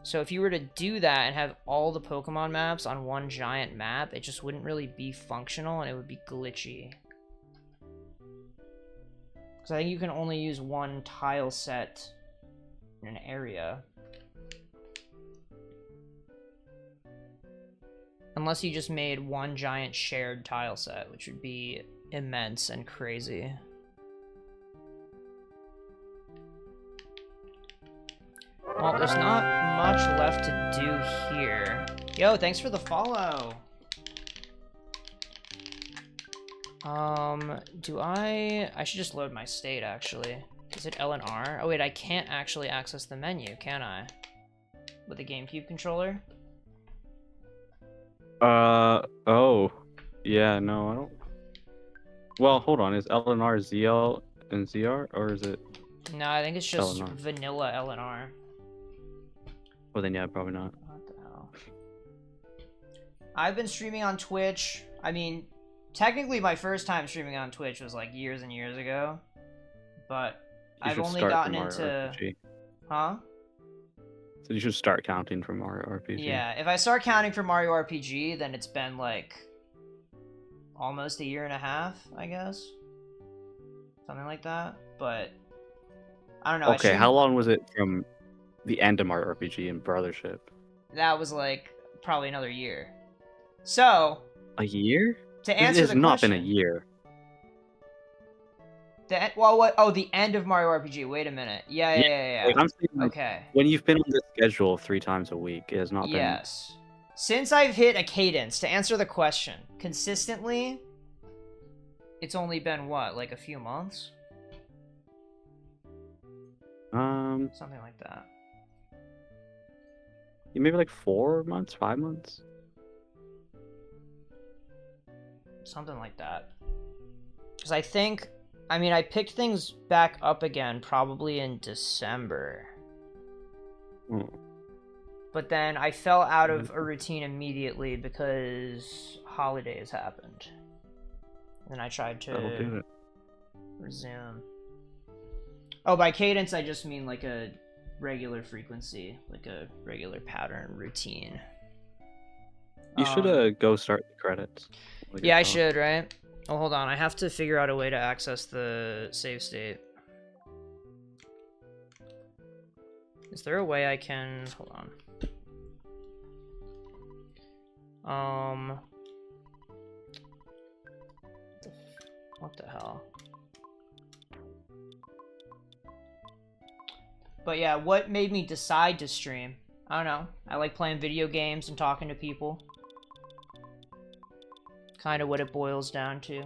So if you were to do that and have all the Pokemon maps on one giant map, it just wouldn't really be functional and it would be glitchy. Because I think you can only use one tile set in an area. Unless you just made one giant shared tile set, which would be immense and crazy. Well, there's not much left to do here. Yo, thanks for the follow! I should just load my state, actually. Is it L and R? Oh wait, I can't actually access the menu, can I? With the GameCube controller? Oh. Yeah, no, I don't... Well, hold on. Is LNR ZL and ZR, or is it... No, I think it's just LNR? vanilla LNR. Well, then yeah, probably not. What the hell? I've been streaming on Twitch. I mean, technically my first time streaming on Twitch was like years and years ago. But I've only gotten into... RPG. Huh? So you should start counting from Mario RPG. Yeah, if I start counting for Mario RPG, then it's been like almost a year and a half, I guess. Something like that. But I don't know. Okay, how long was it from the end of Mario RPG and Brothership? That was like probably another year. So a year? To answer the question, it's not been a year. Well, what? Oh, the end of Mario RPG. Wait a minute. Yeah. Like, I'm saying, like, okay. When you've been on the schedule 3 times a week, it has not been... Yes. Since I've hit a cadence, to answer the question, consistently, it's only been, what, like a few months? Something like that. Maybe like 4 months, 5 months. Something like that. Because I picked things back up again probably in December. Oh. But then I fell out of a routine immediately because holidays happened. And I tried to resume. Oh, by cadence, I just mean like a regular frequency, like a regular pattern routine. You should go start the credits. Yeah, I should, right? Oh, hold on. I have to figure out a way to access the save state. Is there a way I can... Hold on. What the hell? But yeah, what made me decide to stream? I don't know. I like playing video games and talking to people. Kind of what it boils down to.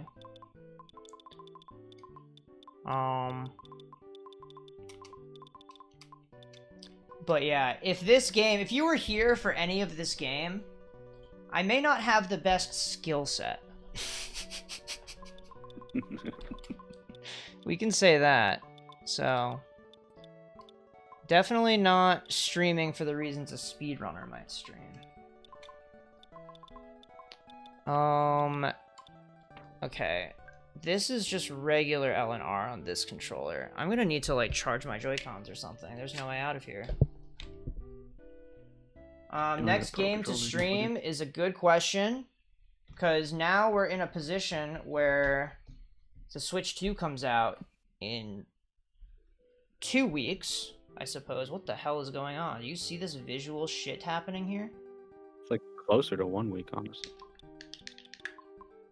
But yeah, if you were here for any of this game, I may not have the best skill set. We can say that. So, definitely not streaming for the reasons a speedrunner might stream. Okay. This is just regular L and R on this controller. I'm gonna need to, like, charge my Joy-Cons or something. There's no way out of here. Next game to stream is a good question, because now we're in a position where the Switch 2 comes out in 2 weeks, I suppose. What the hell is going on? Do you see this visual shit happening here? It's like closer to 1 week, honestly.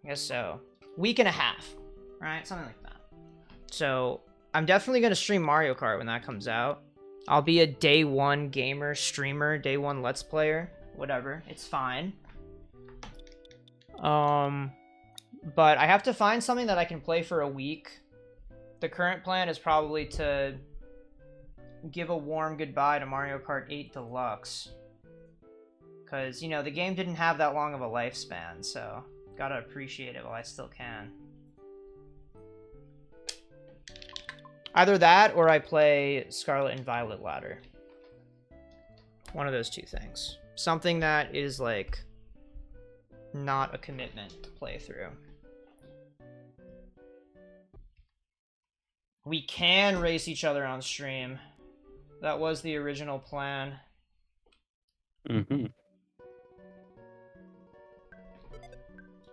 I guess so. Week and a half, right? Something like that. So, I'm definitely going to stream Mario Kart when that comes out. I'll be a day one gamer, streamer, day one Let's Player, whatever. It's fine. But I have to find something that I can play for a week. The current plan is probably to give a warm goodbye to Mario Kart 8 Deluxe. Because, you know, the game didn't have that long of a lifespan, so gotta appreciate it while I still can. Either that, or I play Scarlet and Violet Ladder. One of those two things. Something that is, like, not a commitment to play through. We can race each other on stream. That was the original plan. Mm-hmm.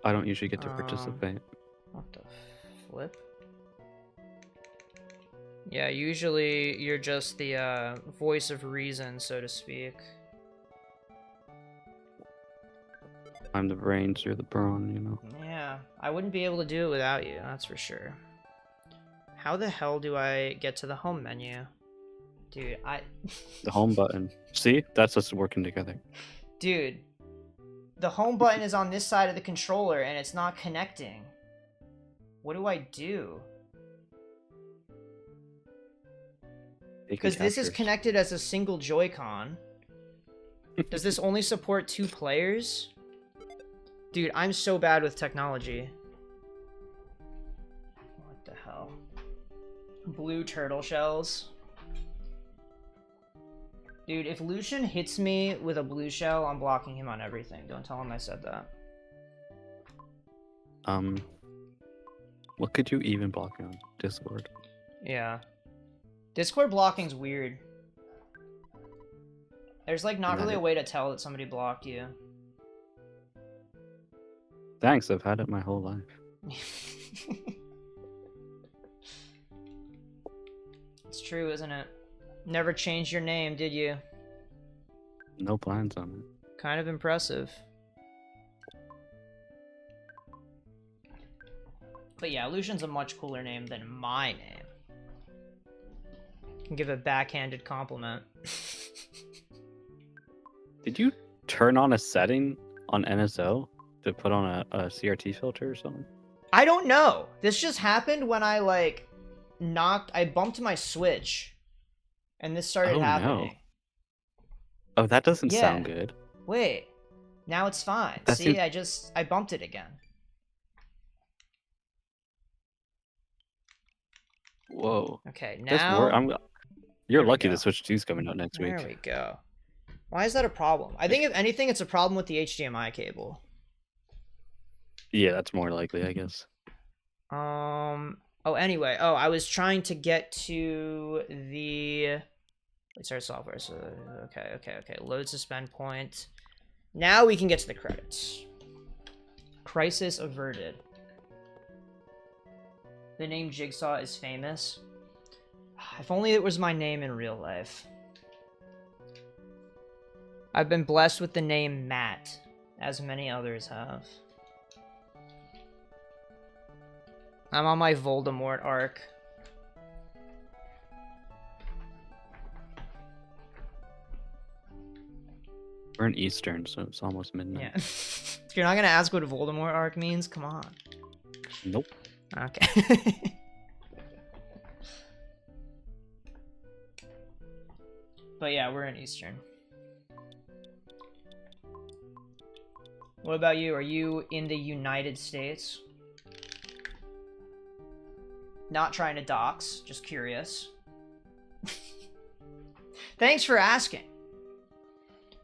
I don't usually get to participate. What the flip? Yeah, usually you're just the voice of reason, so to speak. I'm the brains, you're the brawn, you know. Yeah, I wouldn't be able to do it without you, that's for sure. How the hell do I get to the home menu? Dude, The home button. See? That's us working together. Dude, the home button is on this side of the controller and it's not connecting. What do I do? Because this is connected as a single Joy-Con. Does this only support 2 players? Dude, I'm so bad with technology. What the hell? Blue turtle shells. Dude, if Lucian hits me with a blue shell, I'm blocking him on everything. Don't tell him I said that. What could you even block on? Discord? Yeah. Discord blocking's weird. There's, like, not really a way to tell that somebody blocked you. Thanks, I've had it my whole life. It's true, isn't it? Never changed your name, did you? No plans on it. Kind of impressive. But yeah, Lucian's a much cooler name than my name. Can give a backhanded compliment. Did you turn on a setting on NSO to put on a CRT filter or something? I don't know. This just happened when I, like, I bumped my Switch. and this started Oh no. happening. Oh, that doesn't Yeah. sound good. Wait. Now it's fine. That See, seems. I bumped it again. Whoa. Okay, That's more. now You're there we lucky the go. Switch 2 is coming out next There week. we go. Why is that a problem? I think if anything, it's a problem with the HDMI cable. Yeah, that's more likely, I guess. Oh, anyway. Oh, I was trying to get to the... Let's start software. So, okay. Load suspend point. Now we can get to the credits. Crisis averted. The name Jigsaw is famous. If only it was my name in real life. I've been blessed with the name Matt, as many others have. I'm on my Voldemort arc. We're in Eastern, so it's almost midnight. Yeah. If you're not gonna ask what Voldemort arc means, come on. Nope. Okay. But yeah, we're in Eastern. What about you? Are you in the United States? Not trying to dox, just curious. Thanks for asking.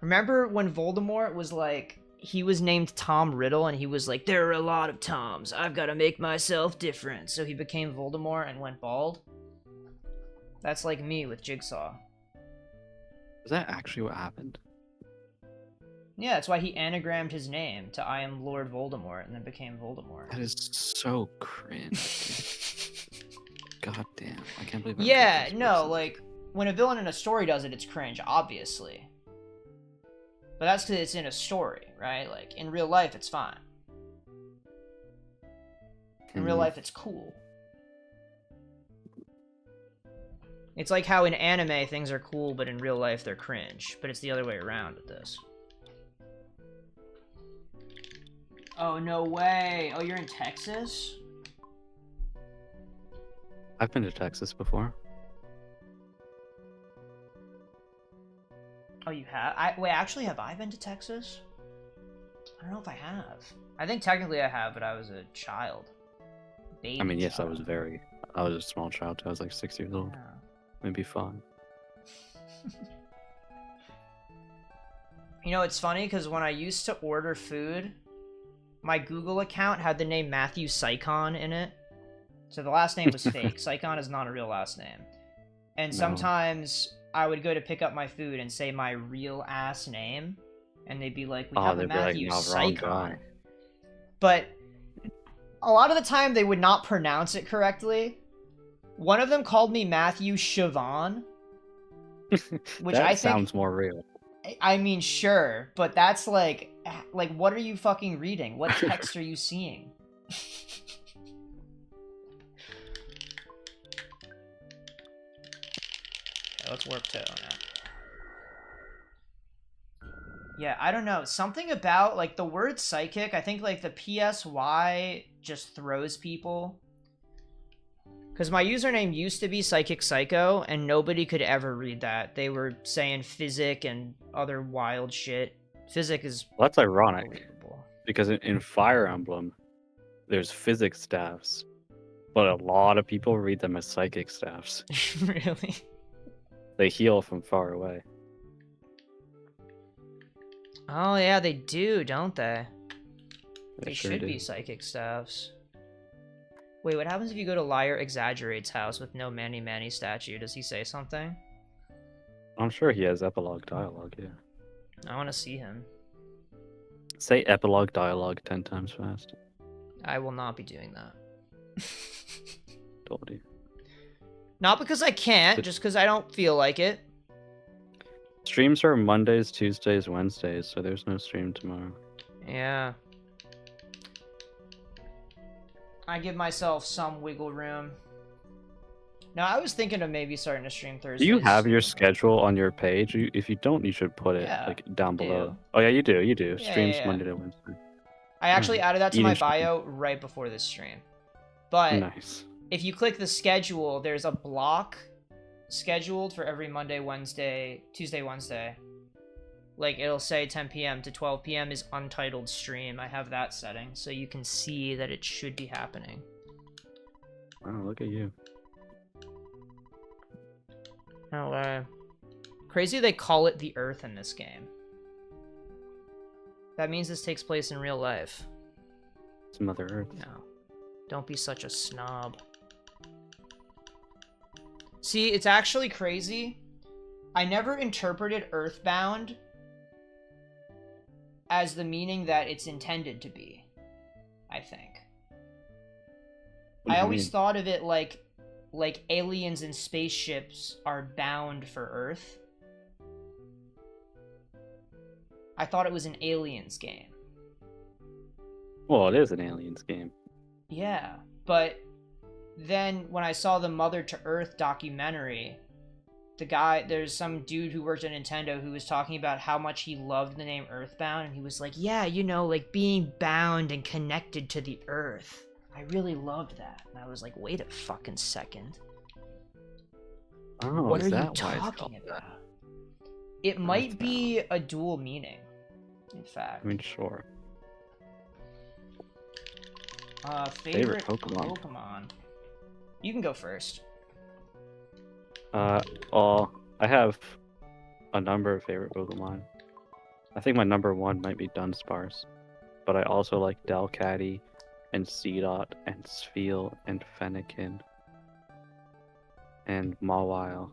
Remember when Voldemort was like, he was named Tom Riddle and he was like, there are a lot of Toms. I've got to make myself different. So he became Voldemort and went bald. That's like me with Jigsaw. Is that actually what happened? Yeah, that's why he anagrammed his name to I am Lord Voldemort and then became Voldemort. That is so cringe. God damn. I can't believe I Yeah, this no, person. like, when a villain in a story does it, it's cringe, obviously. But that's because it's in a story, right? Like, in real life, it's fine. In real life, it's cool. It's like how in anime, things are cool, but in real life, they're cringe. But it's the other way around with this. Oh, no way. Oh, you're in Texas? I've been to Texas before. Oh, you have? Wait, actually, have I been to Texas? I don't know if I have. I think technically I have, but I was a child. Baby I mean, yes, child. I was a small child too. I was like 6 years old. Yeah. Maybe 5. You know, it's funny because when I used to order food, my Google account had the name Matthew Sycon in it. So the last name was fake. Sycon is not a real last name. And No. sometimes I would go to pick up my food and say my real ass name, and they'd be like, "We have a Matthew Sycon." But a lot of the time they would not pronounce it correctly. One of them called me Matthew Siobhan, which That I think sounds more real. I mean, sure, but that's like, what are you fucking reading? What text are you seeing? Okay, let's warp to that. Yeah, I don't know. Something about, like, the word psychic, I think, like, the PSY just throws people. Because my username used to be Psychic Psycho, and nobody could ever read that. They were saying physic and other wild shit. Physic is Well, that's ironic, unbelievable. because in Fire Emblem, there's physics staffs, but a lot of people read them as psychic staffs. Really? They heal from far away. Oh, yeah, they do, don't they? They sure should do. be psychic staffs. Wait, what happens if you go to Liar Exaggerate's house with no Manny Manny statue? Does he say something? I'm sure he has epilogue dialogue, yeah. I want to see him. Say epilogue dialogue 10 times fast. I will not be doing that. Told you. Not because I can't, just because I don't feel like it. Streams are Mondays, Tuesdays, Wednesdays, so there's no stream tomorrow. Yeah. I give myself some wiggle room. No, I was thinking of maybe starting to stream Thursdays. Do you have your schedule on your page? If you don't, you should put it like down below. do. Oh yeah, you do. You do. Yeah, Streams yeah. Monday to Wednesday. I actually added that to my Eating chicken. bio right before this stream. But Nice. if you click the schedule, there's a block scheduled for every Monday, Wednesday, Tuesday, Wednesday. Like, it'll say 10 p.m. to 12 p.m. is untitled stream. I have that setting, so you can see that it should be happening. Wow, look at you. Oh, crazy they call it the Earth in this game. That means this takes place in real life. It's Mother Earth. No. Don't be such a snob. See, it's actually crazy. I never interpreted EarthBound as the meaning that it's intended to be, I think. I always thought of it like aliens and spaceships are bound for Earth. I thought it was an Aliens game. Well, it is an Aliens game. Yeah, but then when I saw the Mother to Earth documentary, there's some dude who worked at Nintendo who was talking about how much he loved the name EarthBound, and he was like, yeah, you know, like being bound and connected to the Earth. I really loved that. And I was like, wait a fucking second. Oh, what are you why talking about? It might be a dual meaning, in fact. I mean, sure. Favorite Pokemon. You can go first. Well, I have a number of favorite Pokemon. I think my number one might be Dunsparce, but I also like Delcatty and Seedot and Spheal and Fennekin and Mawile.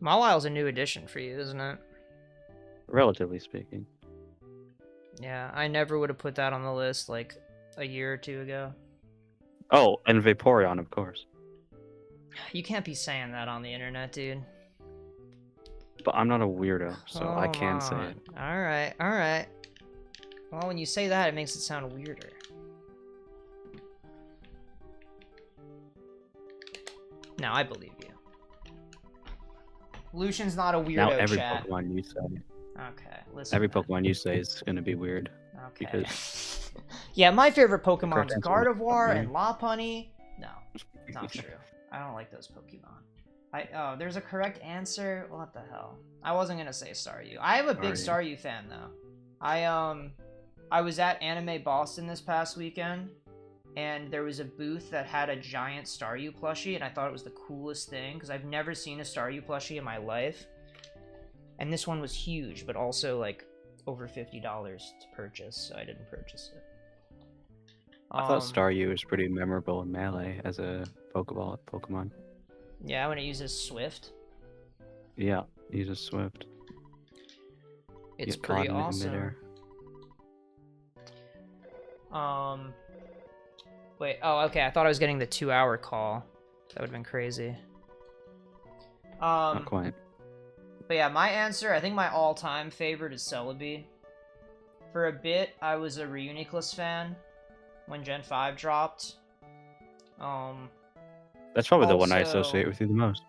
Mawile's a new addition for you, isn't it? Relatively speaking. Yeah, I never would have put that on the list like a year or two ago. Oh, and Vaporeon, of course. You can't be saying that on the internet, dude. But I'm not a weirdo, so I can say it. Alright, alright. Well, when you say that, it makes it sound weirder. No, I believe you. Lucian's not a weirdo, Now every chat. Pokemon you say. Okay, listen. Every Pokemon you say is gonna be weird. Okay. Because yeah, my favorite Pokemon is answer Gardevoir is and Lopunny. No, not true. I don't like those Pokemon. There's a correct answer. What the hell? I wasn't gonna say Staryu. I am a big Staryu fan though. I was at Anime Boston this past weekend, and there was a booth that had a giant Staryu plushie, and I thought it was the coolest thing because I've never seen a Staryu plushie in my life. And this one was huge, but also like over $50 to purchase, so I didn't purchase it. I thought Staryu was pretty memorable in Melee as a Pokemon. Yeah, when it uses Swift. Yeah, it uses Swift. It's pretty awesome. Wait, oh, okay, I thought I was getting the 2-hour call. That would've been crazy. Not quite. But yeah, my answer, I think my all-time favorite is Celebi. For a bit, I was a Reuniclus fan when Gen 5 dropped. That's probably the one I associate with you the most.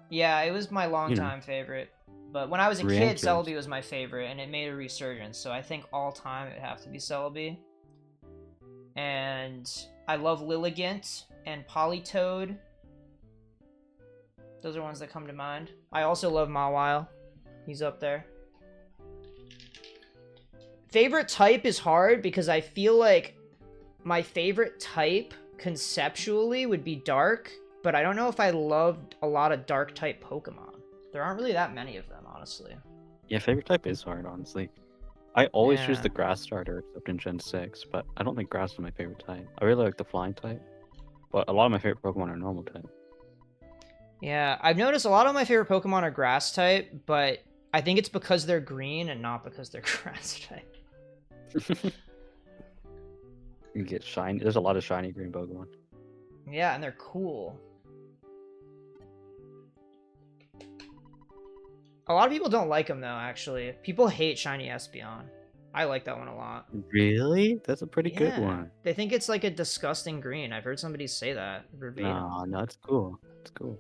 Yeah, it was my longtime favorite. But when I was a kid, Celebi was my favorite, and it made a resurgence. So I think all-time it'd have to be Celebi. And I love Lilligant and Politoed. Those are ones that come to mind. I also love Mawile. He's up there. Favorite type is hard because I feel like my favorite type conceptually would be dark, but I don't know if I loved a lot of dark type Pokemon. There aren't really that many of them, honestly. Yeah, favorite type is hard, honestly. I always choose the grass starter except in Gen 6, but I don't think grass is my favorite type. I really like the flying type, but a lot of my favorite Pokemon are normal type. Yeah, I've noticed a lot of my favorite Pokemon are grass type, but I think it's because they're green and not because they're grass type. You get shiny. There's a lot of shiny green Pokemon. Yeah, and they're cool. A lot of people don't like them, though, actually. People hate shiny Espeon. I like that one a lot. Really? That's a pretty good one. They think it's like a disgusting green. I've heard somebody say that verbatim. No, it's cool. It's cool.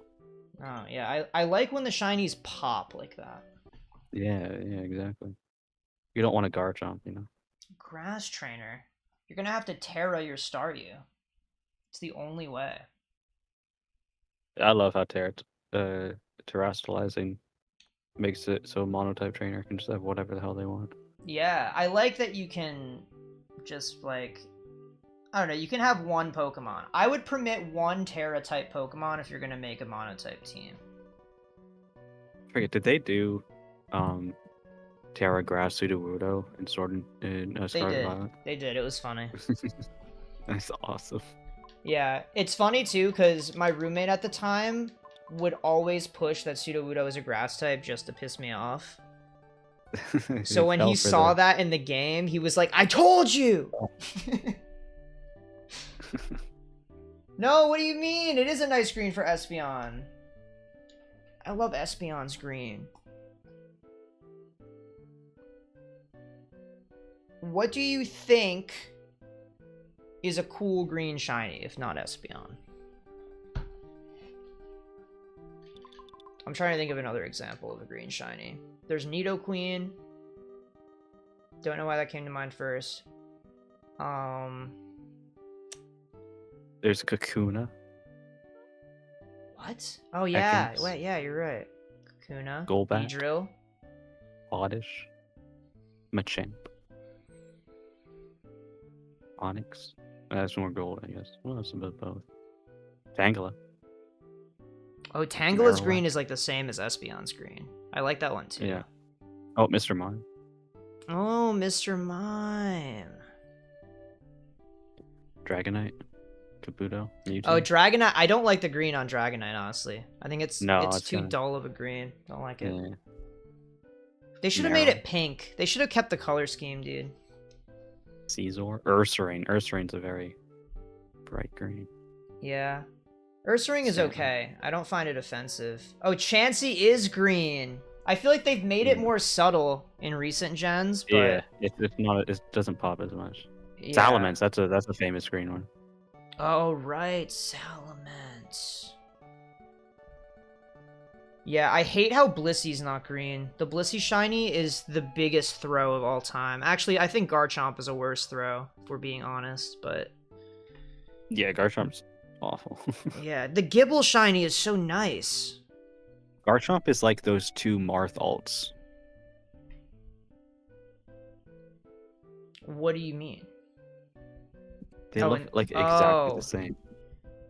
Oh, yeah. I like when the shinies pop like that. Yeah, exactly. You don't want a Garchomp, you know? Grass Trainer. You're gonna have to Terra your Staryu. It's the only way. I love how Terra terrestrializing makes it so a monotype trainer can just have whatever the hell they want. Yeah, I like that you can just like I don't know, you can have one Pokemon. I would permit one Terra type Pokemon if you're gonna make a monotype team. I forget, did they do Terra Grass Sudowoodo in They Scarlet did. Violet? They did. It was funny. That's awesome. Yeah, it's funny too because my roommate at the time would always push that Sudowoodo is a grass type just to piss me off. So when he saw that in the game, he was like, "I told you." No, what do you mean? It is a nice green for Espeon. I love Espeon's green. What do you think is a cool green shiny, if not Espeon? I'm trying to think of another example of a green shiny. There's Nidoqueen. Don't know why that came to mind first. There's Kakuna. What? Oh yeah, Ekans. wait, yeah, you're right. Kakuna, Golbat. Beedrill, Oddish. Machamp. Onyx. That's more gold, I guess. Well, that's about both. Tangela. Oh, Tangela's Marowak. green is like the same as Espeon's green. I like that one too. Yeah. Oh, Mr. Mime. Oh, Mr. Mime. Dragonite. Kabuto. Mewtwo. Oh, Dragonite. I don't like the green on Dragonite, honestly. I think it's too kinda... dull of a green. Don't like it. Yeah. They should have made it pink. They should have kept the color scheme, dude. Caesar. Ursaring. Ursarine's a very bright green. Yeah. Ursaring is okay. I don't find it offensive. Oh, Chansey is green. I feel like they've made it more subtle in recent gens, but yeah, it's not. It doesn't pop as much. yeah. Salamence. That's a famous green one. Oh right, Salamence. Yeah, I hate how Blissey's not green. The Blissey shiny is the biggest throw of all time. Actually, I think Garchomp is a worse throw, if we're being honest, but... Yeah, Garchomp's awful. Yeah, the Gibble shiny is so nice. Garchomp is like those two Marth alts. What do you mean? They look like exactly the same.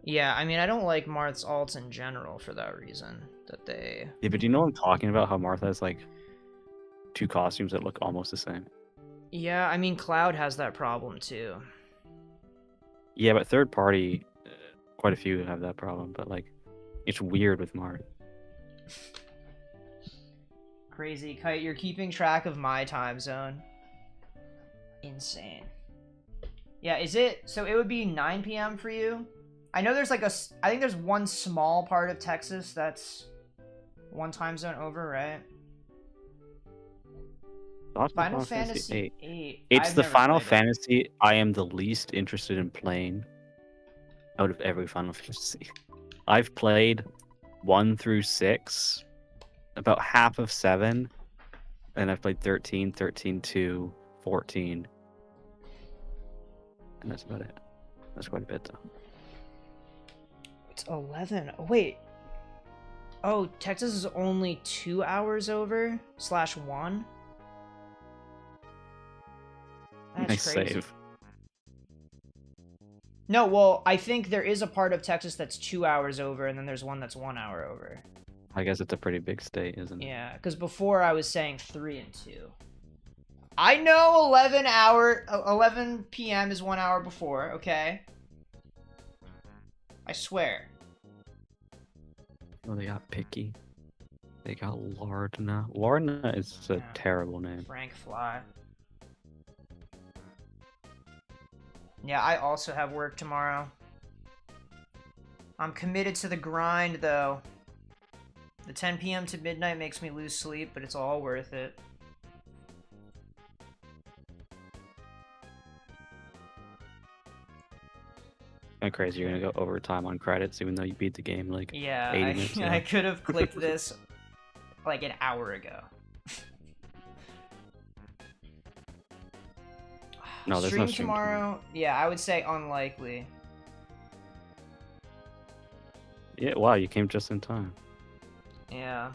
Yeah, I mean, I don't like Marth's alts in general for that reason. That they... Yeah, but do you know what I'm talking about? How Marth has like two costumes that look almost the same. Yeah, I mean, Cloud has that problem too. Yeah, but third party, quite a few have that problem. But like, it's weird with Marth. Crazy. Kite, you're keeping track of my time zone. Insane. Yeah, is it... So it would be 9 p.m. for you? I know there's like a... I think there's one small part of Texas that's one time zone over, right? Final Fantasy 8. It's the Final Fantasy I am the least interested in playing out of every Final Fantasy. I've played 1 through 6, about half of 7, and I've played 13, 13-2, 14. And that's about it. That's quite a bit, though. It's 11. Oh, wait. Oh, Texas is only 2 hours over /1. That's nice crazy. save. No, well, I think there is a part of Texas that's 2 hours over, and then there's one that's 1 hour over. I guess it's a pretty big state, isn't it? Yeah, because before I was saying 3 and 2. I know 11 p.m. is 1 hour before, okay? I swear. Oh, they got Picky. They got Lardna. Lardna is a terrible name. Frank Fly. Yeah, I also have work tomorrow. I'm committed to the grind, though. The 10 p.m. to midnight makes me lose sleep, but it's all worth it. Kind of crazy. You're gonna go overtime on credits, even though you beat the game like 80 minutes ago. I could have clicked this like an hour ago. No, there's stream no stream tomorrow. Yeah, I would say unlikely. Yeah, wow, you came just in time. Yeah.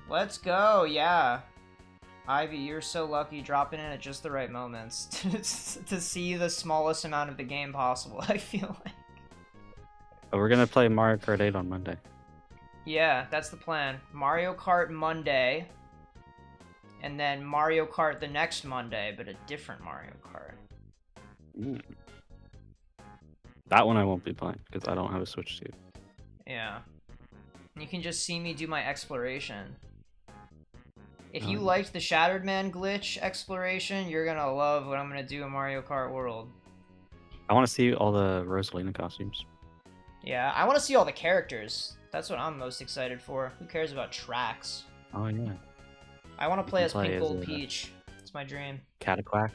Let's go, yeah. Ivy, you're so lucky dropping in at just the right moments to see the smallest amount of the game possible, I feel like. Oh, we're gonna play Mario Kart 8 on Monday. Yeah, that's the plan. Mario Kart Monday, and then Mario Kart the next Monday, but a different Mario Kart. Mm. That one I won't be playing, because I don't have a Switch to. Yeah. You can just see me do my exploration. If Oh, you yeah. liked the Shattered Man glitch exploration, you're gonna love what I'm gonna do in Mario Kart World. I want to see all the Rosalina costumes. Yeah, I want to see all the characters. That's what I'm most excited for. Who cares about tracks? Oh yeah. I want to You play can as play Pink as Gold a Peach. It's my dream. Cataquack.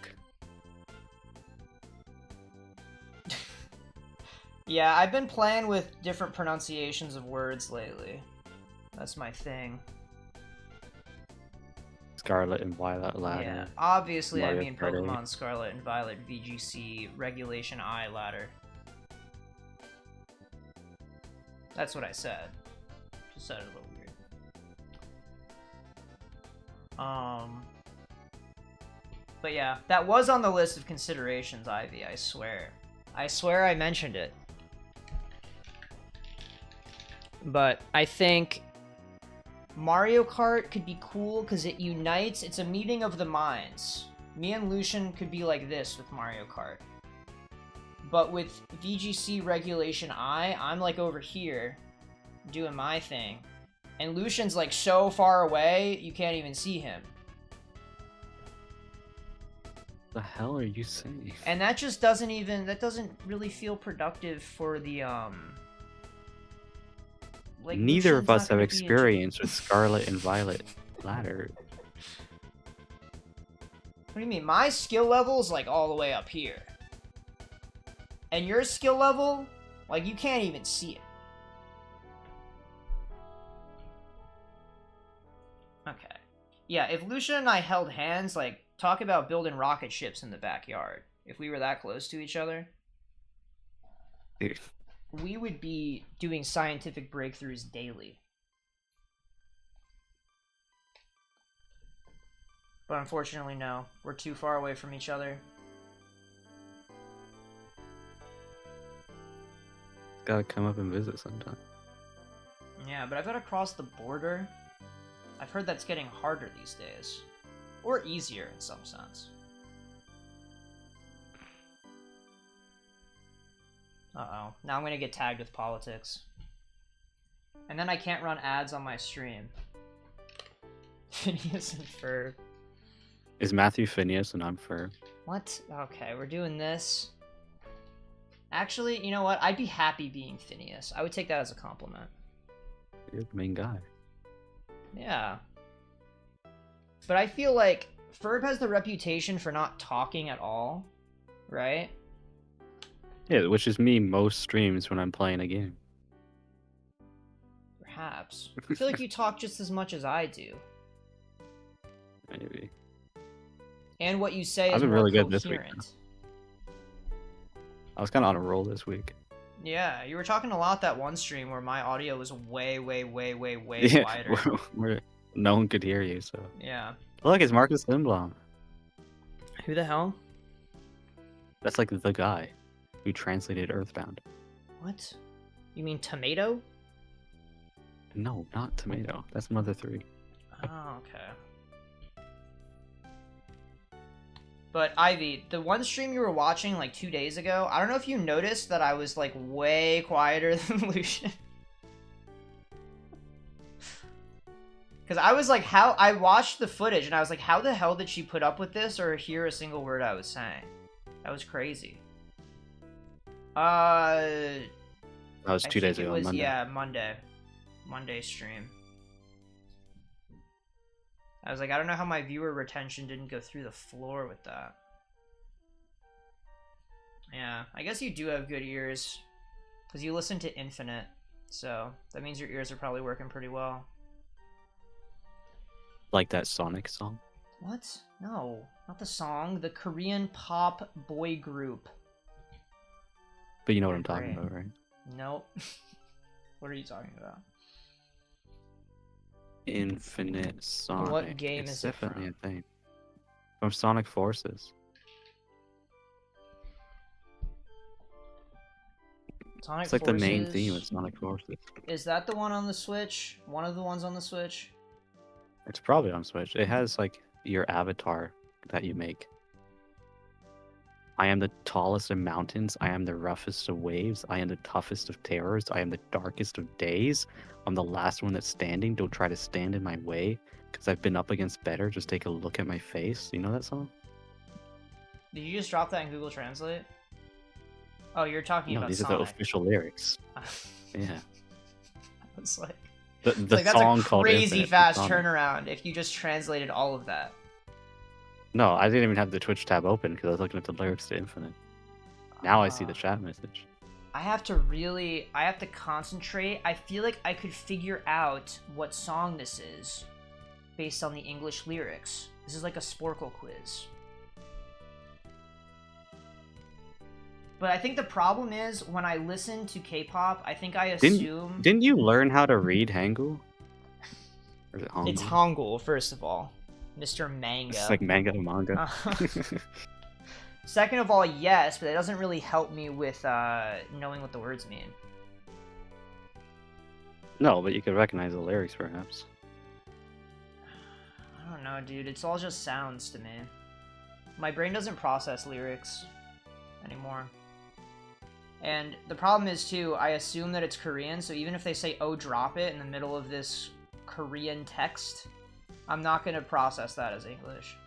Yeah, I've been playing with different pronunciations of words lately. That's my thing. Scarlet and Violet ladder. Yeah, obviously Mario I mean Kart 8. Pokemon Scarlet and Violet VGC Regulation I ladder. That's what I said. Just said it a little weird. But yeah, that was on the list of considerations, Ivy, I swear. I swear I mentioned it. But I think Mario Kart could be cool because it unites. It's a meeting of the minds. Me and Lucian could be like this with Mario Kart. But with VGC Regulation I'm like over here doing my thing. And Lucian's like so far away, you can't even see him. The hell are you saying? And that just doesn't really feel productive for the, like, Neither Lucian's of us not have gonna be experience with Scarlet and Violet ladder. What do you mean? My skill level is like all the way up here. And your skill level, like, you can't even see it. Okay. Yeah, if Lucian and I held hands, like, talk about building rocket ships in the backyard. If we were that close to each other, we would be doing scientific breakthroughs daily. But unfortunately, no. We're too far away from each other. Gotta come up and visit sometime. Yeah, but I've got to cross the border. I've heard that's getting harder these days. Or easier in some sense. Uh-oh. Now I'm gonna get tagged with politics. And then I can't run ads on my stream. Phineas and Ferb. Is Matthew Phineas and I'm Ferb? What? Okay, we're doing this. Actually, you know what? I'd be happy being Phineas. I would take that as a compliment. You're the main guy. Yeah. But I feel like Ferb has the reputation for not talking at all, right? Yeah, which is me most streams when I'm playing a game. Perhaps. I feel like you talk just as much as I do. Maybe. And what you say I've is been more really good this week, coherent. I was kind of on a roll this week. Yeah, you were talking a lot that one stream where my audio was way Yeah, wider. where no one could hear you, so. Yeah. Look, it's Marcus Lindblom. Who the hell? That's like the guy who translated EarthBound. What? You mean tomato? No, not tomato. That's Mother 3. Oh, okay. But Ivy, the one stream you were watching like 2 days ago, I don't know if you noticed that I was like way quieter than Lucian. Because I was like, I watched the footage and I was like, how the hell did she put up with this or hear a single word I was saying? That was crazy. That was I 2 days think ago. it was, Monday. yeah, Monday stream. I was like, I don't know how my viewer retention didn't go through the floor with that. Yeah, I guess you do have good ears. Because you listen to Infinite. So, that means your ears are probably working pretty well. Like that Sonic song? What? No, not the song. The Korean pop boy group. But you know what I'm talking about, right? Nope. What are you talking about? Infinite Sonic. What game It's is it definitely from? a thing. From Sonic Forces. Sonic It's like the main theme of Forces. Sonic Forces. Is that the one on the Switch? One of the ones on the Switch? It's probably on Switch. It has like your avatar that you make. I am the tallest of mountains. I am the roughest of waves. I am the toughest of terrors. I am the darkest of days. I'm the last one that's standing. Don't try to stand in my way, because I've been up against better. Just take a look at my face. You know that song? Did you just drop that in Google Translate? Oh, you're talking No, about these are the Sonic. official lyrics. I Yeah. was like, The that's a song called crazy Infinite from fast Sonic. turnaround if you just translated all of that. No, I didn't even have the Twitch tab open because I was looking at the lyrics to Infinite. Now I see the Uh, chat message. I have to concentrate. I feel like I could figure out what song this is based on the English lyrics. This is like a Sporkle quiz. But I think the problem is when I listen to K-pop, I think I assume Didn't you learn how to read Hangul? Or is it Hangul? it's Hangul, first of all, Mr. Mango. It's like manga to manga. Second of all, yes, but it doesn't really help me with knowing what the words mean. No, but you could recognize the lyrics, perhaps. I don't know, dude. It's all just sounds to me. My brain doesn't process lyrics anymore. And the problem is, too, I assume that it's Korean, so even if they say, oh, drop it in the middle of this Korean text, I'm not going to process that as English.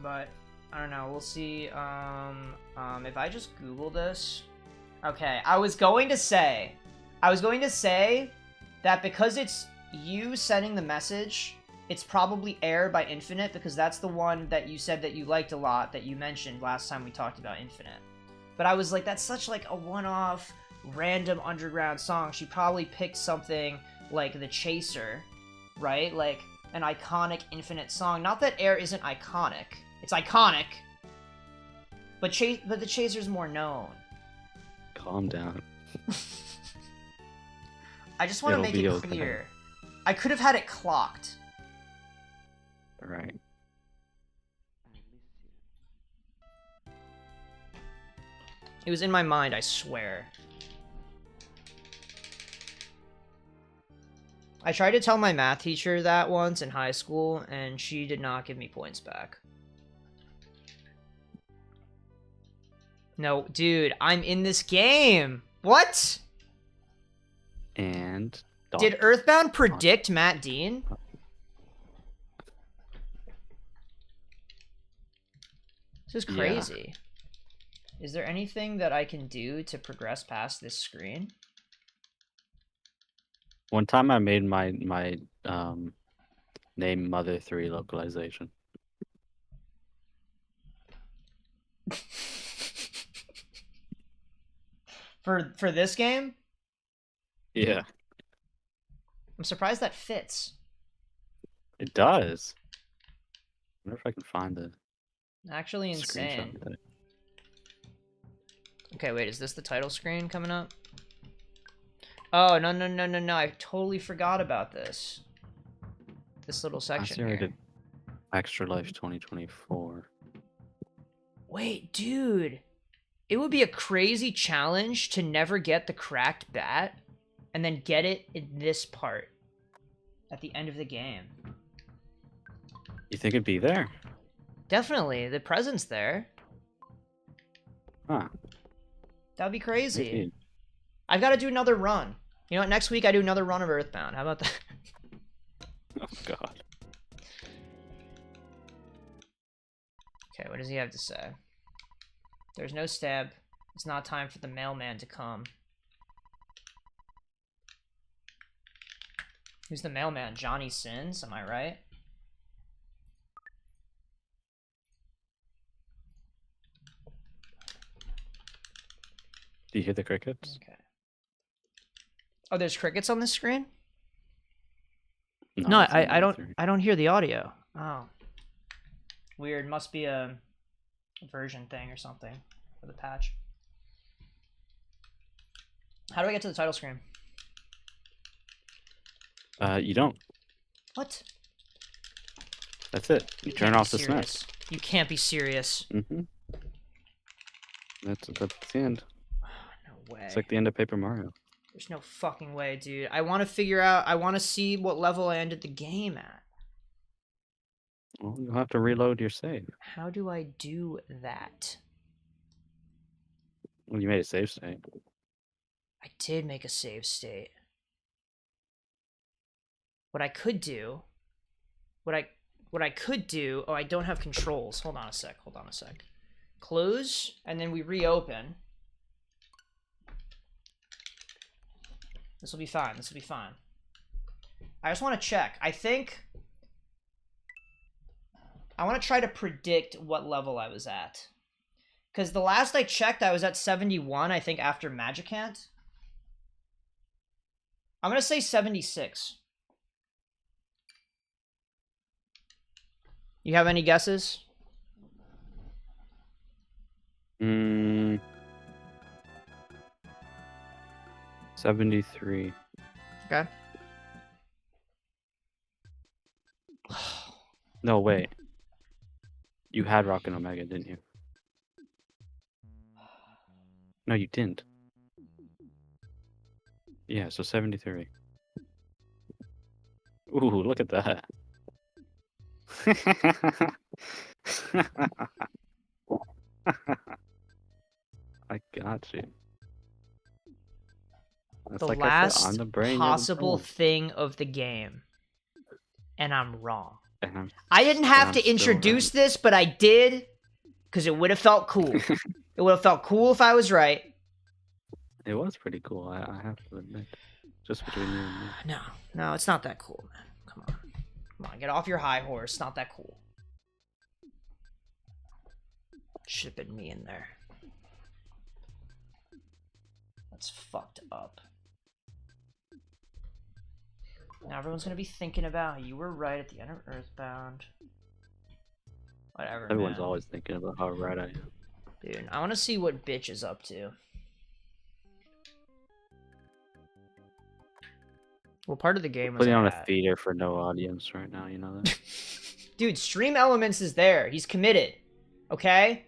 But, I don't know, we'll see. If I just Google this... Okay, I was going to say that because it's you sending the message... It's probably Air by Infinite, because that's the one that you said that you liked a lot, that you mentioned last time we talked about Infinite. But I was like, that's such like a one-off, random underground song. She probably picked something like The Chaser, right? Like, an iconic Infinite song. Not that Air isn't iconic. It's iconic. But The Chaser's more known. Calm down. I just want to make it clear. I could have had it clocked. Right. It was in my mind, I swear. I tried to tell my math teacher that once in high school, and she did not give me points back. No, dude, I'm in this game! What? And... Did EarthBound predict Matt Dean? This is crazy. Yeah. Is there anything that I can do to progress past this screen? One time I made my name Mother 3 localization. For this game? Yeah. I'm surprised that fits. It does. I wonder if I can find the actually insane. Okay, wait, is this the title screen coming up? Oh, no, I totally forgot about this. This little section here. Extra Life 2024. Wait, dude. It would be a crazy challenge to never get the cracked bat and then get it in this part at the end of the game. You think it'd be there? Definitely. The present's there. Huh. That'd be crazy. Maybe. I've got to do another run. You know what? Next week I do another run of EarthBound. How about that? Oh, God. Okay, what does he have to say? There's no stab. It's not time for the mailman to come. Who's the mailman? Johnny Sins? Am I right? Do you hear the crickets? Okay. Oh, there's crickets on this screen? No, No, I don't hear the audio. Oh. Weird. Must be a version thing or something for the patch. How do I get to the title screen? You don't. What? That's it. You turn off the SNES. You can't be serious. Mm-hmm. That's the end. No way. It's like the end of Paper Mario. There's no fucking way, dude. I want to figure out. I want to see what level I ended the game at. Well, you'll have to reload your save. How do I do that? Well, you made a save state. I did make a save state. What I could do. What I could do. Oh, I don't have controls. Hold on a sec. Close, and then we reopen. This will be fine. I just want to check. I think I want to try to predict what level I was at. Because the last I checked, I was at 71, I think, after Magicant. I'm going to say 76. You have any guesses? 73. Okay. No, wait. You had Rock and Omega, didn't you? No, you didn't. Yeah, so 73. Ooh, look at that. I got you. That's The like last I said, on the brain, possible thing of the game. And I'm wrong. And I didn't have to still introduce right. this, but I did. Because it would have felt cool. It would have felt cool if I was right. It was pretty cool, I have to admit. Just between you and me. No, it's not that cool, man. Come on, get off your high horse. It's not that cool. Should have been me in there. That's fucked up. Now everyone's gonna be thinking about you were right at the end of EarthBound. Whatever, Everyone's man. always thinking about how right I am. Dude, I want to see what bitch is up to. What part of the game was putting I on at? a theater for no audience right now, you know that? Dude, Stream Elements is there. He's committed. Okay?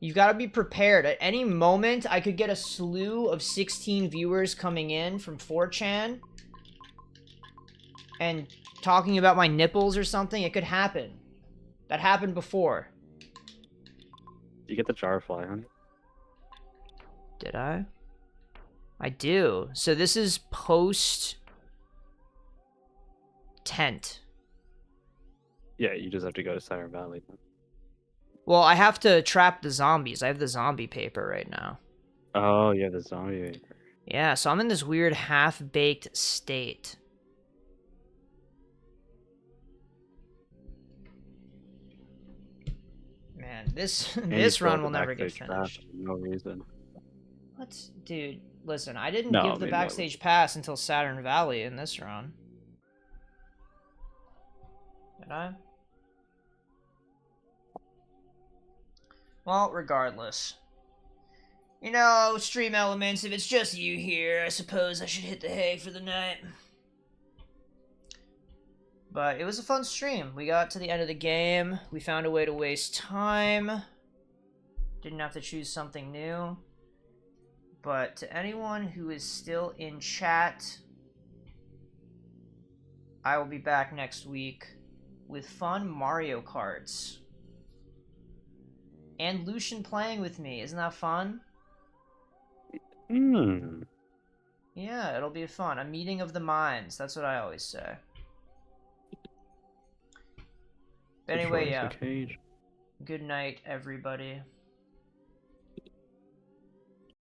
You've got to be prepared. At any moment, I could get a slew of 16 viewers coming in from 4chan and talking about my nipples or something. It could happen. That happened before. You get the jar fly, honey? Did I? I do. So this is post tent. Yeah, you just have to go to Siren Valley. Well, I have to trap the zombies. I have the zombie paper right now. Oh, yeah, the zombie paper. Yeah, so I'm in this weird half-baked state. Man, this run will never get finished. No reason. What? Dude, listen, I didn't No, give I the mean, backstage pass until Saturn Valley in this run. Did I? Well, regardless. You know, Stream Elements, if it's just you here, I suppose I should hit the hay for the night. But it was a fun stream. We got to the end of the game. We found a way to waste time. Didn't have to choose something new. But to anyone who is still in chat, I will be back next week with fun Mario Karts. And Lucian playing with me. Isn't that fun? Yeah, it'll be fun. A meeting of the minds. That's what I always say. But anyway, yeah. Good night, everybody.